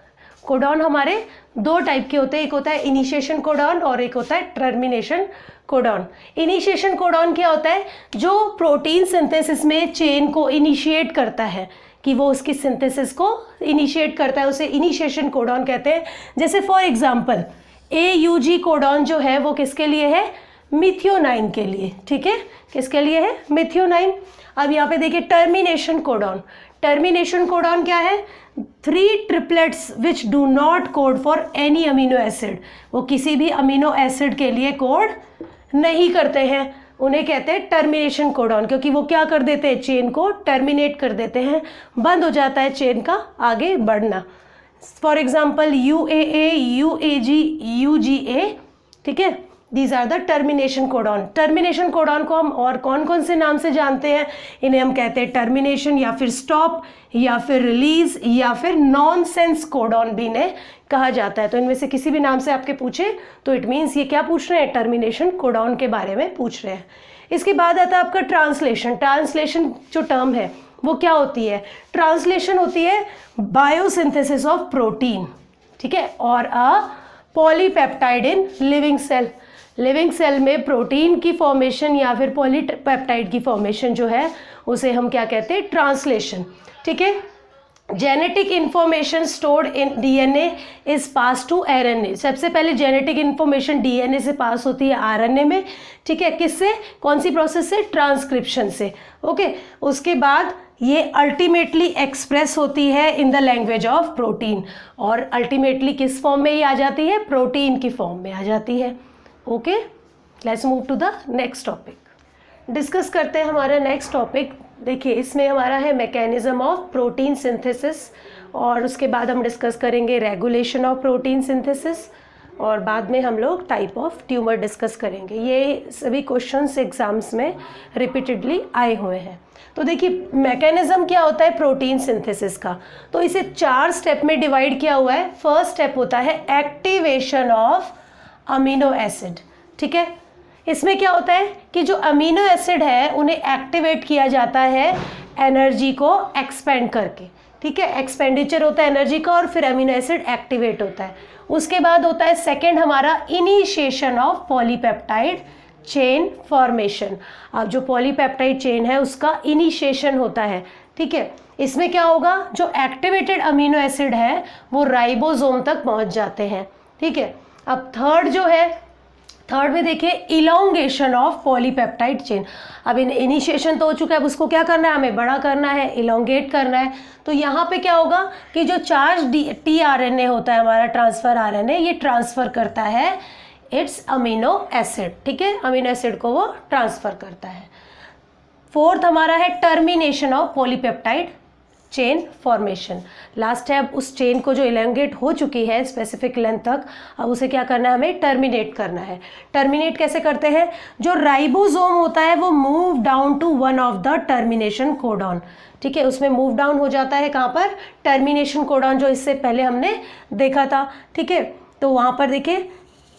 कोडॉन हमारे दो टाइप के होते हैं, एक होता है इनिशिएशन कोडॉन और एक होता है टर्मिनेशन कोडॉन। इनिशिएशन कोडॉन क्या होता है? जो प्रोटीन सिंथेसिस में चेन को इनिशिएट करता है, कि वो उसकी सिंथेसिस को इनिशिएट करता है, उसे इनिशिएशन कोडॉन कहते हैं। जैसे फॉर एग्जांपल AUG कोडॉन जो है वो किसके लिए है? मिथियोनाइन के लिए। ठीक है, किसके लिए है? मिथियोनाइन। अब यहाँ पे देखिए टर्मिनेशन कोडॉन। टर्मिनेशन कोडॉन क्या है? 3 triplets which do not code for any amino acid. वो किसी भी अमीनो एसिड के लिए कोड नहीं करते हैं, उन्हें कहते हैं टर्मिनेशन कोडॉन, क्योंकि वो क्या कर देते हैं? चेन को टर्मिनेट कर देते हैं, बंद हो जाता है चेन का आगे बढ़ना। For example UAA, UAG, UGA। ठीक है, these are the termination codon. Termination codon को हम और कौन कौन से नाम से जानते हैं? इन्हें हम कहते हैं टर्मिनेशन, या फिर स्टॉप, या फिर रिलीज, या फिर नॉनसेंस कोडॉन भी इन्हें कहा जाता है। तो इनमें से किसी भी नाम से आपके पूछे तो इट मीन्स ये क्या पूछ रहे हैं? टर्मिनेशन कोडॉन के बारे में पूछ रहे हैं। इसके बाद आता है आपका ट्रांसलेशन। ट्रांसलेशन जो टर्म है वो क्या होती है? ट्रांसलेशन होती है बायोसिंथेसिस ऑफ प्रोटीन। ठीक है, और a polypeptide in living cell. Living cell में प्रोटीन की फॉर्मेशन या फिर पॉलीपेप्टाइड की फॉर्मेशन जो है उसे हम क्या कहते हैं? ट्रांसलेशन। ठीक है, genetic information stored in DNA is pass to RNA. सबसे पहले जेनेटिक इंफॉर्मेशन डीएनए से पास होती है आरएनए में। ठीक है, किससे? कौन सी प्रोसेस से? ट्रांसक्रिप्शन से। ओके, उसके बाद ये अल्टीमेटली एक्सप्रेस होती है in the language of protein, और अल्टीमेटली किस फॉर्म में ही आ जाती है? प्रोटीन की फॉर्म में आ जाती है। Okay, let's move to the next topic. Discuss करते हैं हमारा नेक्स्ट टॉपिक। देखिए इसमें हमारा है मैकेनिज्म ऑफ प्रोटीन सिंथेसिस, और उसके बाद हम डिस्कस करेंगे रेगुलेशन ऑफ प्रोटीन सिंथेसिस, और बाद में हम लोग टाइप ऑफ ट्यूमर डिस्कस करेंगे। ये सभी क्वेश्चंस एग्जाम्स में रिपीटेडली आए हुए हैं। तो देखिए मैकेनिज्म क्या होता है प्रोटीन सिंथेसिस का, तो इसे 4 स्टेप में डिवाइड किया हुआ है। फर्स्ट स्टेप होता है एक्टिवेशन ऑफ अमीनो एसिड, ठीक है। इसमें क्या होता है कि जो अमीनो एसिड है उन्हें एक्टिवेट किया जाता है एनर्जी को एक्सपेंड करके, ठीक है। एक्सपेंडिचर होता है एनर्जी का और फिर अमीनो एसिड एक्टिवेट होता है। उसके बाद होता है सेकेंड हमारा initiation of polypeptide chain formation. अब जो पॉलीपेप्टाइड चेन है उसका इनिशिएशन होता है, ठीक है। इसमें क्या होगा, जो एक्टिवेटेड अमीनो एसिड है वो राइबोसोम तक पहुंच जाते हैं, ठीक है। अब थर्ड जो है, थर्ड में देखिए इलोंगेशन ऑफ पॉलीपेप्टाइड चेन। अब इनिशिएशन तो हो चुका है, अब उसको क्या करना है, हमें बड़ा करना है, इलोंगेट करना है। तो यहाँ पे क्या होगा कि जो चार्ज tRNA होता है हमारा ट्रांसफर RNA, ये ट्रांसफर करता है इट्स अमीनो एसिड, ठीक है। अमीनो एसिड को वो ट्रांसफर करता है। फोर्थ हमारा है termination of polypeptide chain formation. Last है, अब उस चेन को जो इलेंगेट हो चुकी है स्पेसिफिक लेंथ तक, अब उसे क्या करना है, हमें टर्मिनेट करना है। टर्मिनेट कैसे करते हैं, जो राइबोसोम होता है वो move down to one of the termination codon, ठीक है। उसमें मूव डाउन हो जाता है कहाँ पर, टर्मिनेशन कोडॉन, जो इससे पहले हमने देखा था, ठीक है। तो वहाँ पर देखिए,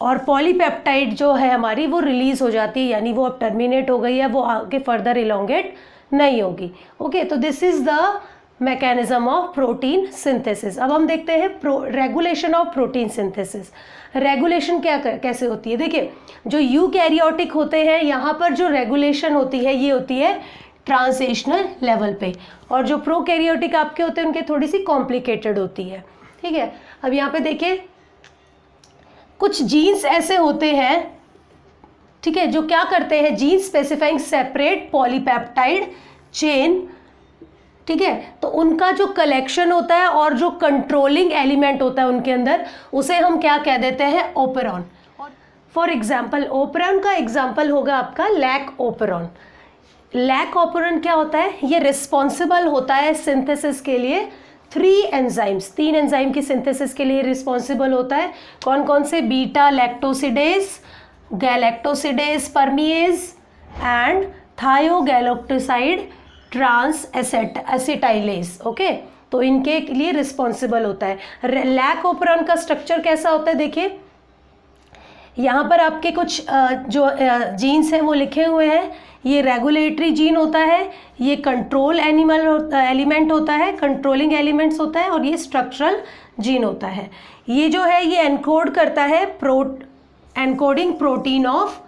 और पॉलीपेप्टाइड जो है हमारी वो रिलीज हो जाती है, यानी वो अब टर्मिनेट हो गई है, वो आगे फर्दर इलोंगेट नहीं होगी। ओके, तो this is the mechanism of protein synthesis. अब हम देखते हैं regulation of protein synthesis. Regulation कैसे होती है, देखिए जो यूकैरियोटिक होते हैं यहाँ पर जो रेगुलेशन होती है ये होती है ट्रांसलेशनल लेवल पे, और जो प्रोकैरियोटिक आपके होते हैं उनके थोड़ी सी कॉम्प्लिकेटेड होती है, ठीक है। अब यहाँ पे देखिए कुछ जीन्स ऐसे होते हैं, ठीक है, जो क्या करते हैं, gene specifying separate polypeptide chain, ठीक है। तो उनका जो कलेक्शन होता है और जो कंट्रोलिंग एलिमेंट होता है उनके अंदर, उसे हम क्या कह देते हैं, ओपेरॉन। फॉर एग्जाम्पल ओपेरॉन का एग्जाम्पल होगा आपका लैक ओपेरॉन। लैक ओपेरॉन क्या होता है, ये रिस्पॉन्सिबल होता है सिंथेसिस के लिए 3 एंजाइम्स, 3 एंजाइम की सिंथेसिस के लिए रिस्पॉन्सिबल होता है। कौन कौन से, beta lactosidase, galactosidase permease and thiogalactoside transacetylase, okay. तो इनके लिए रिस्पॉन्सिबल होता है। लैक ओपेरॉन का स्ट्रक्चर कैसा होता है, देखिए यहाँ पर आपके कुछ जो जीन्स हैं वो लिखे हुए हैं। ये रेगुलेटरी जीन होता है, ये कंट्रोल एलिमेंट होता है, कंट्रोलिंग एलिमेंट्स होता है, और ये स्ट्रक्चरल जीन होता है। ये जो है ये एनकोड करता है encoding protein of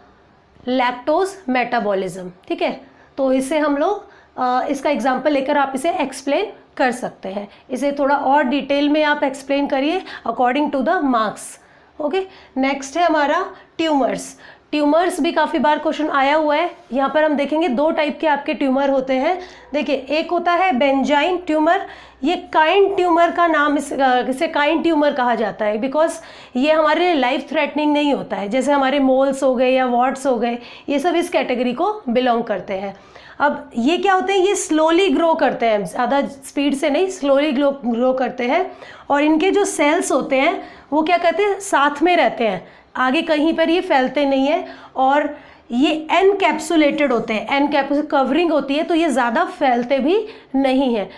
lactose metabolism, ठीक है। तो इसे हम लोग इसका एग्जाम्पल लेकर आप इसे एक्सप्लेन कर सकते हैं। इसे थोड़ा और डिटेल में आप एक्सप्लेन करिए according to the marks, okay. Next है हमारा ट्यूमर्स। ट्यूमर्स भी काफ़ी बार क्वेश्चन आया हुआ है। यहाँ पर हम देखेंगे 2 टाइप के आपके ट्यूमर होते हैं। देखिए एक होता है बेंजाइन ट्यूमर, ये काइंड ट्यूमर का नाम, इसे काइंड ट्यूमर कहा जाता है बिकॉज ये हमारे लाइफ थ्रेटनिंग नहीं होता है। जैसे हमारे मोल्स हो गए या वॉर्ड्स हो गए, ये सब इस कैटेगरी को बिलोंग करते हैं। अब ये क्या होते हैं, ये स्लोली ग्रो करते हैं, ज़्यादा स्पीड से नहीं, स्लोली ग्रो करते हैं। और इनके जो सेल्स होते हैं वो क्या कहते हैं, साथ में रहते हैं, आगे कहीं पर ये फैलते नहीं है। और ये एनकैप्सुलेटेड होते हैं, एनकैप्सुलेट कवरिंग होती है, तो ये ज़्यादा फैलते भी नहीं है,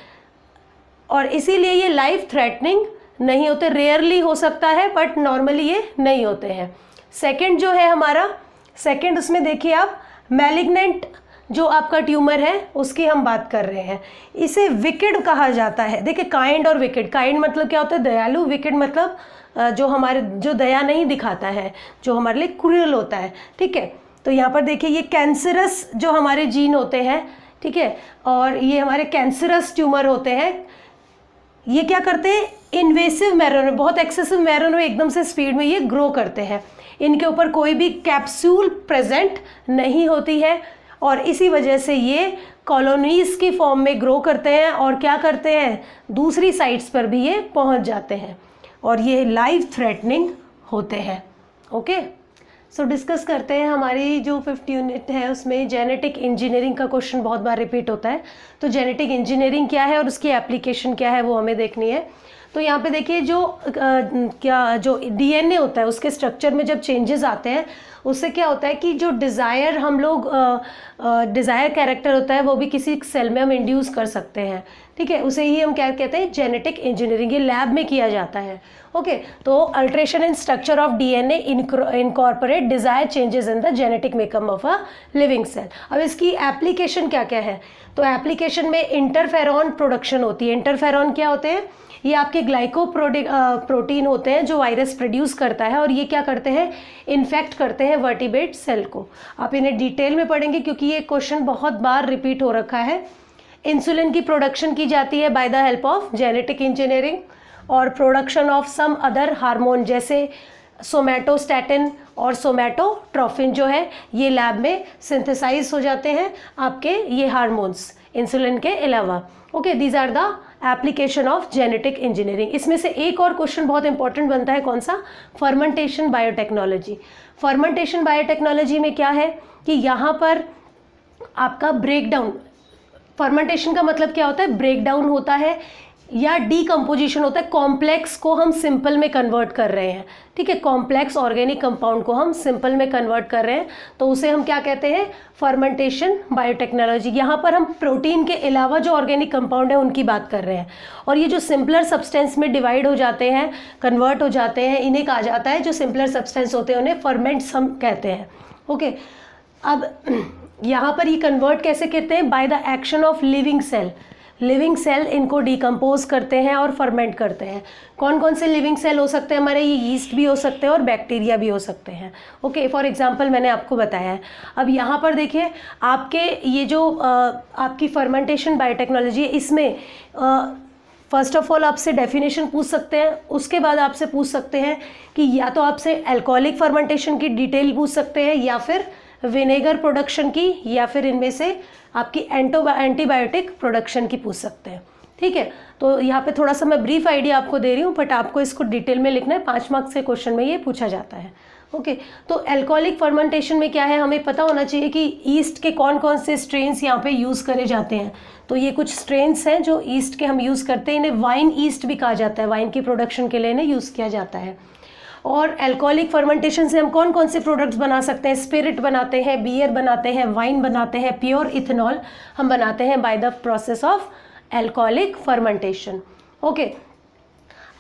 और इसीलिए ये लाइफ थ्रेटनिंग नहीं होते। रेयरली हो सकता है बट नॉर्मली ये नहीं होते हैं। सेकंड जो है हमारा, सेकंड उसमें देखिए आप मैलिग्नेंट जो आपका ट्यूमर है उसकी हम बात कर रहे हैं। इसे विकेड कहा जाता है। देखिए काइंड और विकेड, काइंड मतलब क्या होता है, दयालु, विकेड मतलब जो दया नहीं दिखाता है, जो हमारे लिए क्रूअल होता है, ठीक है। तो यहाँ पर देखिए ये कैंसरस जो हमारे जीन होते हैं, ठीक है, और ये हमारे कैंसरस ट्यूमर होते हैं। ये क्या करते हैं, इन्वेसिव मैनर में, बहुत एक्सेसिव मैनर में एकदम से स्पीड में ये ग्रो करते हैं। इनके ऊपर कोई भी कैप्सूल प्रेजेंट नहीं होती है, और इसी वजह से ये कॉलोनीज की फॉर्म में ग्रो करते हैं, और क्या करते हैं, दूसरी साइट्स पर भी ये पहुंच जाते हैं, और ये लाइफ थ्रेटनिंग होते हैं, ओके। सो डिस्कस करते हैं। हमारी जो 5th यूनिट है उसमें जेनेटिक इंजीनियरिंग का क्वेश्चन बहुत बार रिपीट होता है। तो जेनेटिक इंजीनियरिंग क्या है और उसकी एप्लीकेशन क्या है वो हमें देखनी है। तो यहाँ पे देखिए जो क्या जो डीएनए होता है उसके स्ट्रक्चर में जब चेंजेस आते हैं उससे क्या होता है कि जो डिज़ायर हम लोग डिज़ायर कैरेक्टर होता है वो भी किसी सेल में हम इंड्यूस कर सकते हैं, ठीक है, उसे ही हम क्या कहते हैं, जेनेटिक इंजीनियरिंग। ये लैब में किया जाता है। ओके, तो alteration in structure of DNA incorporate desire changes in the genetic makeup of a living cell. अब इसकी एप्लीकेशन क्या क्या है, तो एप्लीकेशन में इंटरफेरॉन प्रोडक्शन होती है। इंटरफेरॉन क्या होते हैं, ये आपके प्रोटीन होते हैं जो वायरस प्रोड्यूस करता है और ये क्या करते हैं, इन्फेक्ट करते हैं वर्टिब्रेट सेल को। आप इन्हें डिटेल में पढ़ेंगे क्योंकि ये क्वेश्चन बहुत बार रिपीट हो रखा है। इंसुलिन की प्रोडक्शन की जाती है by the help of genetic engineering, और production of some other hormone जैसे सोमैटोस्टैटिन और सोमैटोट्रोफिन जो है ये लैब में सिंथेसाइज हो जाते हैं आपके ये हार्मोन्स इंसुलिन के अलावा। Okay, these are the application of genetic engineering. इसमें से एक और क्वेश्चन बहुत इंपॉर्टेंट बनता है, कौन सा, फर्मेंटेशन बायोटेक्नोलॉजी। फर्मेंटेशन बायोटेक्नोलॉजी में क्या है कि यहाँ पर आपका ब्रेकडाउन, फर्मेंटेशन का मतलब क्या होता है, ब्रेकडाउन होता है या डीकम्पोजिशन होता है, कॉम्प्लेक्स को हम सिंपल में कन्वर्ट कर रहे हैं, ठीक है, कॉम्प्लेक्स ऑर्गेनिक कंपाउंड को हम सिंपल में कन्वर्ट कर रहे हैं, तो उसे हम क्या कहते हैं, फर्मेंटेशन बायोटेक्नोलॉजी। यहाँ पर हम प्रोटीन के अलावा जो ऑर्गेनिक कंपाउंड है उनकी बात कर रहे हैं, और ये जो सिंपलर सब्सटेंस में डिवाइड हो जाते हैं, कन्वर्ट हो जाते हैं, इन्हें कहा जाता है, जो सिंपलर सब्सटेंस होते हैं उन्हें फर्मेंट्स हम कहते हैं। ओके, अब यहाँ पर ये कन्वर्ट कैसे करते हैं, by the action of living cell. Living cell इनको डिकम्पोज करते हैं और फर्मेंट करते हैं। कौन कौन से लिविंग सेल हो सकते हैं हमारे, ये यीस्ट भी हो सकते हैं और बैक्टीरिया भी हो सकते हैं। ओके, फॉर एग्जांपल मैंने आपको बताया है। अब यहाँ पर देखिए आपके ये जो आपकी फर्मेंटेशन बायोटेक्नोलॉजी है, इसमें फर्स्ट ऑफ ऑल आपसे डेफिनेशन पूछ सकते हैं, उसके बाद आपसे पूछ सकते हैं कि या तो आपसे अल्कोहलिक फर्मेंटेशन की डिटेल पूछ सकते हैं, या फिर विनेगर प्रोडक्शन की, या फिर इनमें से आपकी एंटीबायोटिक प्रोडक्शन की पूछ सकते हैं, ठीक है। तो यहाँ पे थोड़ा सा मैं ब्रीफ आइडिया आपको दे रही हूँ, बट आपको इसको डिटेल में लिखना है, 5 मार्क्स के क्वेश्चन में ये पूछा जाता है। ओके, तो अल्कोहलिक फर्मेंटेशन में क्या है, हमें पता होना चाहिए कि ईस्ट के कौन कौन से स्ट्रेन्स यहाँ पे यूज़ करे जाते हैं। तो ये कुछ स्ट्रेन्स हैं जो ईस्ट के हम यूज़ करते हैं, इन्हें वाइन ईस्ट भी कहा जाता है, वाइन की प्रोडक्शन के लिए इन्हें यूज़ किया जाता है। और अल्कोहलिक फर्मेंटेशन से हम कौन कौन से प्रोडक्ट्स बना सकते हैं, स्पिरिट बनाते हैं, बियर बनाते हैं, वाइन बनाते हैं, प्योर इथेनॉल हम बनाते हैं by the process of alcoholic fermentation. Okay,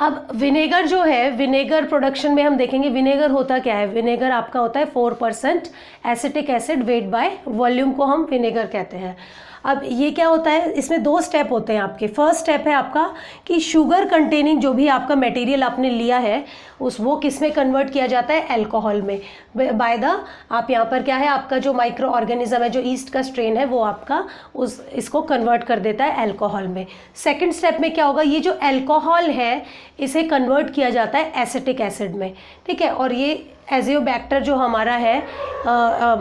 अब विनेगर जो है, विनेगर प्रोडक्शन में हम देखेंगे विनेगर होता क्या है। विनेगर आपका होता है 4% acetic acid weight by volume को हम विनेगर कहते हैं। अब ये क्या होता है, इसमें 2 स्टेप होते हैं आपके। फर्स्ट स्टेप है आपका कि शुगर कंटेनिंग जो भी आपका मटेरियल आपने लिया है वो किस में कन्वर्ट किया जाता है, अल्कोहल में, बाय द आप यहाँ पर क्या है, आपका जो माइक्रो ऑर्गेनिज्म है, जो ईस्ट का स्ट्रेन है, वो आपका इसको कन्वर्ट कर देता है अल्कोहल में। सेकेंड स्टेप में क्या होगा, ये जो अल्कोहल है इसे कन्वर्ट किया जाता है एसिटिक एसिड में, ठीक है, और ये एजियोबैक्टर जो हमारा है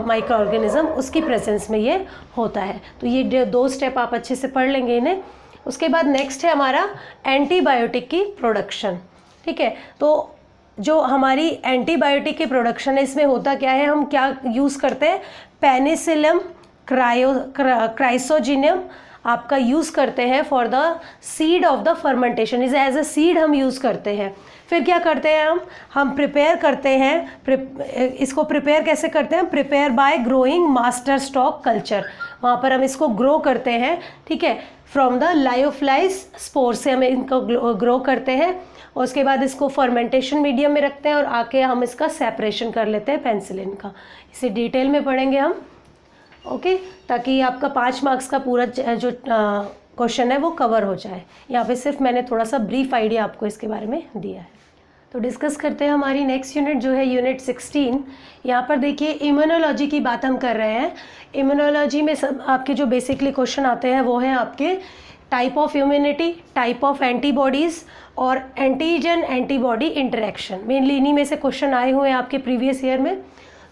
माइक्रो ऑर्गेनिज्म, उसकी प्रेजेंस में ये होता है। तो ये 2 स्टेप आप अच्छे से पढ़ लेंगे इन्हें। उसके बाद नेक्स्ट है हमारा एंटीबायोटिक की प्रोडक्शन, ठीक है। तो जो हमारी एंटीबायोटिक की प्रोडक्शन है, इसमें होता क्या है, हम क्या यूज़ करते हैं, पेनिसिलियम क्राइसोजिनियम आपका यूज़ करते हैं for the seed of the fermentation, is as a seed हम यूज़ करते हैं। फिर क्या करते हैं हम प्रिपेयर करते हैं, इसको प्रिपेयर कैसे करते हैं, prepare by growing master stock culture, वहाँ पर हम इसको ग्रो करते हैं, ठीक है, फ्रॉम द लायोफ्लाइज स्पोर से हम इनको ग्रो करते हैं, और उसके बाद इसको फर्मेंटेशन मीडियम में रखते हैं और आके हम इसका सेपरेशन कर लेते हैं पेनिसिलिन का। इसे डिटेल में पढ़ेंगे हम, ओके, ताकि आपका 5 मार्क्स का पूरा जो क्वेश्चन है वो कवर हो जाए। यहाँ पे सिर्फ मैंने थोड़ा सा ब्रीफ आइडिया आपको इसके बारे में दिया है। तो डिस्कस करते हैं हमारी नेक्स्ट यूनिट जो है यूनिट 16। यहाँ पर देखिए इम्यूनोलॉजी की बात हम कर रहे हैं। इम्यूनोलॉजी में सब आपके जो बेसिकली क्वेश्चन आते हैं वो हैं आपके type of immunity, type of antibodies और एंटीजन एंटीबॉडी इंटरेक्शन। मेनली इन्हीं में से क्वेश्चन आए हुए हैं आपके प्रीवियस ईयर में।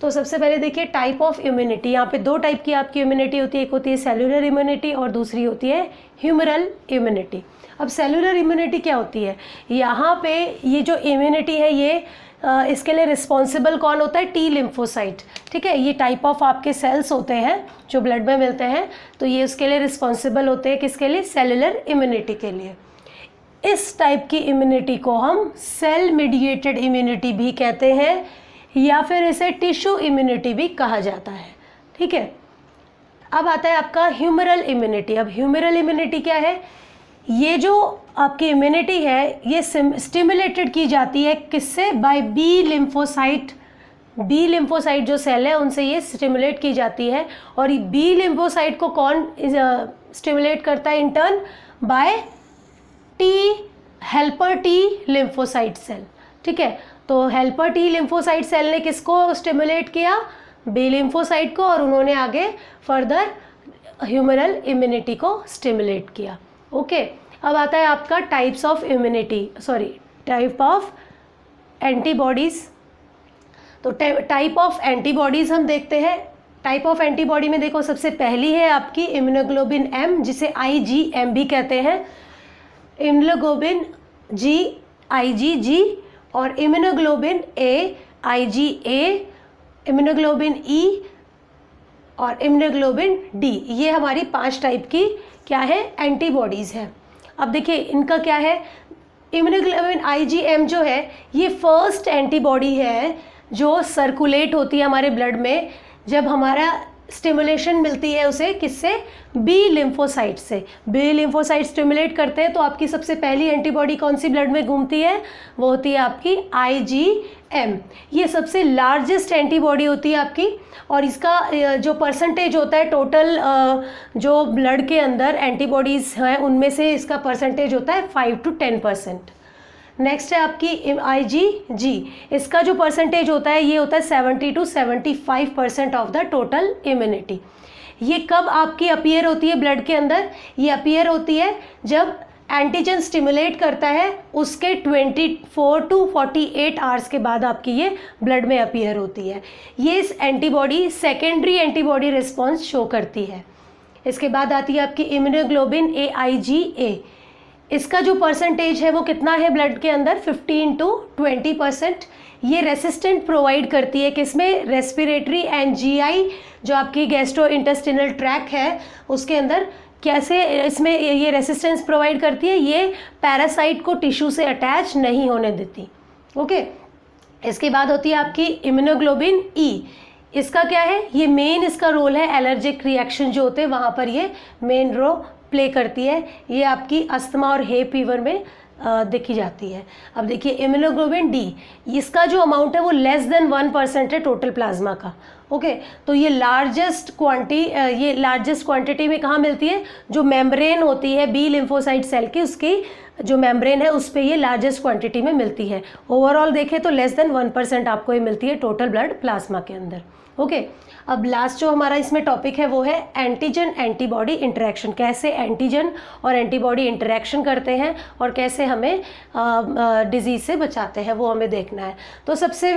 तो सबसे पहले देखिए टाइप ऑफ इम्यूनिटी। यहाँ पे 2 टाइप की आपकी इम्यूनिटी होती है, एक होती है सेलुलर इम्यूनिटी और दूसरी होती है ह्यूमरल इम्यूनिटी। अब सेलुलर इम्यूनिटी क्या होती है, यहाँ पे ये जो इम्यूनिटी है ये इसके लिए रिस्पॉन्सिबल कौन होता है, टी लिम्फोसाइट, ठीक है। ये टाइप ऑफ आपके सेल्स होते हैं जो ब्लड में मिलते हैं, तो ये उसके लिए रिस्पॉन्सिबल होते हैं, किसके लिए, सेलुलर इम्यूनिटी के लिए। इस टाइप की इम्यूनिटी को हम सेल मीडिएटेड इम्यूनिटी भी कहते हैं या फिर इसे टिश्यू इम्यूनिटी भी कहा जाता है। ठीक है, अब आता है आपका ह्यूमरल इम्यूनिटी। अब ह्यूमरल इम्यूनिटी क्या है? ये जो आपकी इम्यूनिटी है ये स्टिमुलेटेड की जाती है किससे? By B lymphocyte. B lymphocyte जो सेल है उनसे ये स्टिमुलेट की जाती है। और ये बी लिम्फोसाइट को कौन स्टिमुलेट करता है in turn? By T helper T lymphocyte cell. ठीक है, तो हेल्पर टी लिम्फोसाइट सेल ने किसको स्टिमुलेट किया? बी लिम्फोसाइट को, और उन्होंने आगे फर्दर ह्यूमरल इम्यूनिटी को स्टिमुलेट किया। ओके, अब आता है आपका types of immunity, type of antibodies. तो टाइप ऑफ एंटीबॉडीज़ हम देखते हैं। टाइप ऑफ एंटीबॉडी में देखो, सबसे पहली है आपकी इम्यूनोग्लोबिन एम, जिसे IgM भी कहते हैं, इम्यूनोग्लोबिन जी IgG, और immunoglobulin A IgA, immunoglobulin E और इम्यूनोग्लोबिन D। ये हमारी 5 टाइप की क्या है? एंटीबॉडीज़ है। अब देखिए इनका क्या है? इम्यूनोग्लोबिन IgM जो है ये फर्स्ट एंटीबॉडी है जो सर्कुलेट होती है हमारे ब्लड में जब हमारा स्टिमुलेशन मिलती है उसे किससे? बी लिम्फोसाइट से। बी लिम्फोसाइट स्टिमुलेट करते हैं तो आपकी सबसे पहली एंटीबॉडी कौन सी ब्लड में घूमती है? वो होती है आपकी IgM। ये सबसे लार्जेस्ट एंटीबॉडी होती है आपकी, और इसका जो परसेंटेज होता है टोटल जो ब्लड के अंदर एंटीबॉडीज़ हैं उनमें से इसका परसेंटेज होता है 5 to 10%। नेक्स्ट है आपकी IgG। इसका जो परसेंटेज होता है ये होता है 70 to 75% of the total immunity. ये कब आपकी अपीयर होती है ब्लड के अंदर? ये अपीयर होती है जब एंटीजन स्टिमुलेट करता है उसके 24 to 48 आवर्स के बाद आपकी ये ब्लड में अपीयर होती है। ये इस antibody secondary antibody response show करती है। इसके बाद आती है आपकी इम्यूनोग्लोबिन IgA। इसका जो परसेंटेज है वो कितना है ब्लड के अंदर? 15 to 20%। ये रेसिस्टेंट प्रोवाइड करती है किसमें? रेस्पिरेटरी एंड GI जो आपकी गैस्ट्रो इंटेस्टिनल ट्रैक है उसके अंदर। कैसे इसमें ये रेसिस्टेंस प्रोवाइड करती है? ये पैरासाइट को टिश्यू से अटैच नहीं होने देती। ओके, इसके बाद होती है आपकी इम्यूनोग्लोबिन E। इसका क्या है? ये मेन इसका रोल है एलर्जिक रिएक्शन जो होते हैं वहाँ पर ये मेन रोल प्ले करती है। ये आपकी अस्थमा और हे फीवर में देखी जाती है। अब देखिए इम्यूनोग्लोबिन D, इसका जो अमाउंट है वो लेस देन 1% है टोटल प्लाज्मा का। ओके, तो ये लार्जेस्ट क्वांटिटी में कहाँ मिलती है? जो मेम्ब्रेन होती है बी लिम्फोसाइट सेल की, उसकी जो मेम्ब्रेन है उस पर ये लार्जेस्ट क्वांटिटी में मिलती है। ओवरऑल देखें तो लेस देन 1% आपको ये मिलती है टोटल ब्लड प्लाज्मा के अंदर। ओके, अब लास्ट जो हमारा इसमें टॉपिक है वो है एंटीजन एंटीबॉडी इंटरेक्शन। कैसे एंटीजन और एंटीबॉडी इंटरेक्शन करते हैं और कैसे हमें डिजीज़ से बचाते हैं वो हमें देखना है। तो सबसे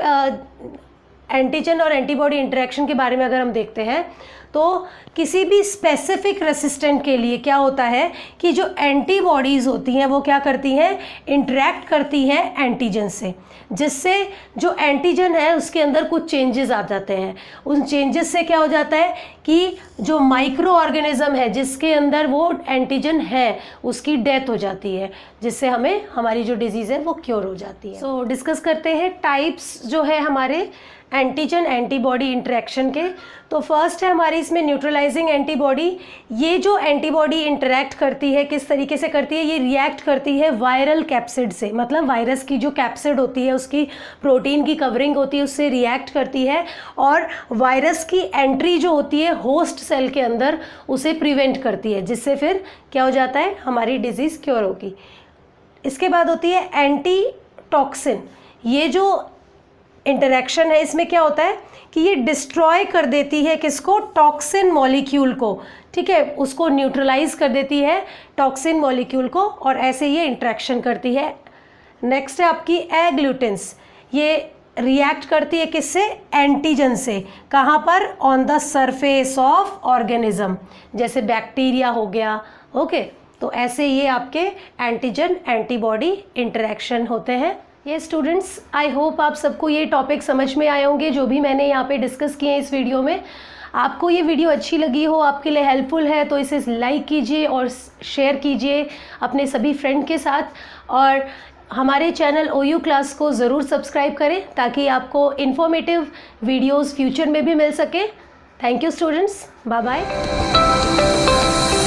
एंटीजन और एंटीबॉडी इंटरेक्शन के बारे में अगर हम देखते हैं तो किसी भी स्पेसिफिक रेसिस्टेंट के लिए क्या होता है कि जो एंटीबॉडीज़ होती हैं वो क्या करती हैं? इंटरेक्ट करती हैं एंटीजन से, जिससे जो एंटीजन है उसके अंदर कुछ चेंजेस आ जाते हैं। उन चेंजेस से क्या हो जाता है कि जो माइक्रो ऑर्गेनिज्म है जिसके अंदर वो एंटीजन है उसकी डेथ हो जाती है, जिससे हमें हमारी जो डिजीज़ है वो क्योर हो जाती है। सो डिस्कस करते हैं टाइप्स जो है हमारे एंटीजन एंटीबॉडी इंटरेक्शन के। तो फर्स्ट है हमारी इसमें न्यूट्रलाइजिंग एंटीबॉडी। ये जो एंटीबॉडी इंटरेक्ट करती है किस तरीके से करती है? ये रिएक्ट करती है वायरल कैप्सिड से, मतलब वायरस की जो कैप्सिड होती है उसकी प्रोटीन की कवरिंग होती है उससे रिएक्ट करती है और वायरस की एंट्री जो होती है होस्ट सेल के अंदर उसे प्रिवेंट करती है, जिससे फिर क्या हो जाता है? हमारी डिजीज़ क्योर होगी। इसके बाद होती है एंटी टॉक्सिन। ये जो इंटरेक्शन है इसमें क्या होता है कि ये डिस्ट्रॉय कर देती है किसको? टॉक्सिन मॉलिक्यूल को। ठीक है, उसको न्यूट्रलाइज कर देती है टॉक्सिन मॉलिक्यूल को, और ऐसे ये इंटरेक्शन करती है। नेक्स्ट है आपकी एग्लूटिन्स। ये रिएक्ट करती है किससे? एंटीजन से। कहाँ पर? On the surface of organism, जैसे बैक्टीरिया हो गया। ओके, तो ऐसे ये आपके एंटीजन एंटीबॉडी इंटरेक्शन होते हैं। ये स्टूडेंट्स, आई होप आप सबको ये टॉपिक समझ में आए होंगे जो भी मैंने यहाँ पे डिस्कस किए हैं इस वीडियो में। आपको ये वीडियो अच्छी लगी हो, आपके लिए हेल्पफुल है, तो इसे लाइक कीजिए और शेयर कीजिए अपने सभी फ्रेंड के साथ, और हमारे चैनल OU क्लास को ज़रूर सब्सक्राइब करें ताकि आपको इन्फॉर्मेटिव वीडियोस फ्यूचर में भी मिल सके। Thank you students, bye bye.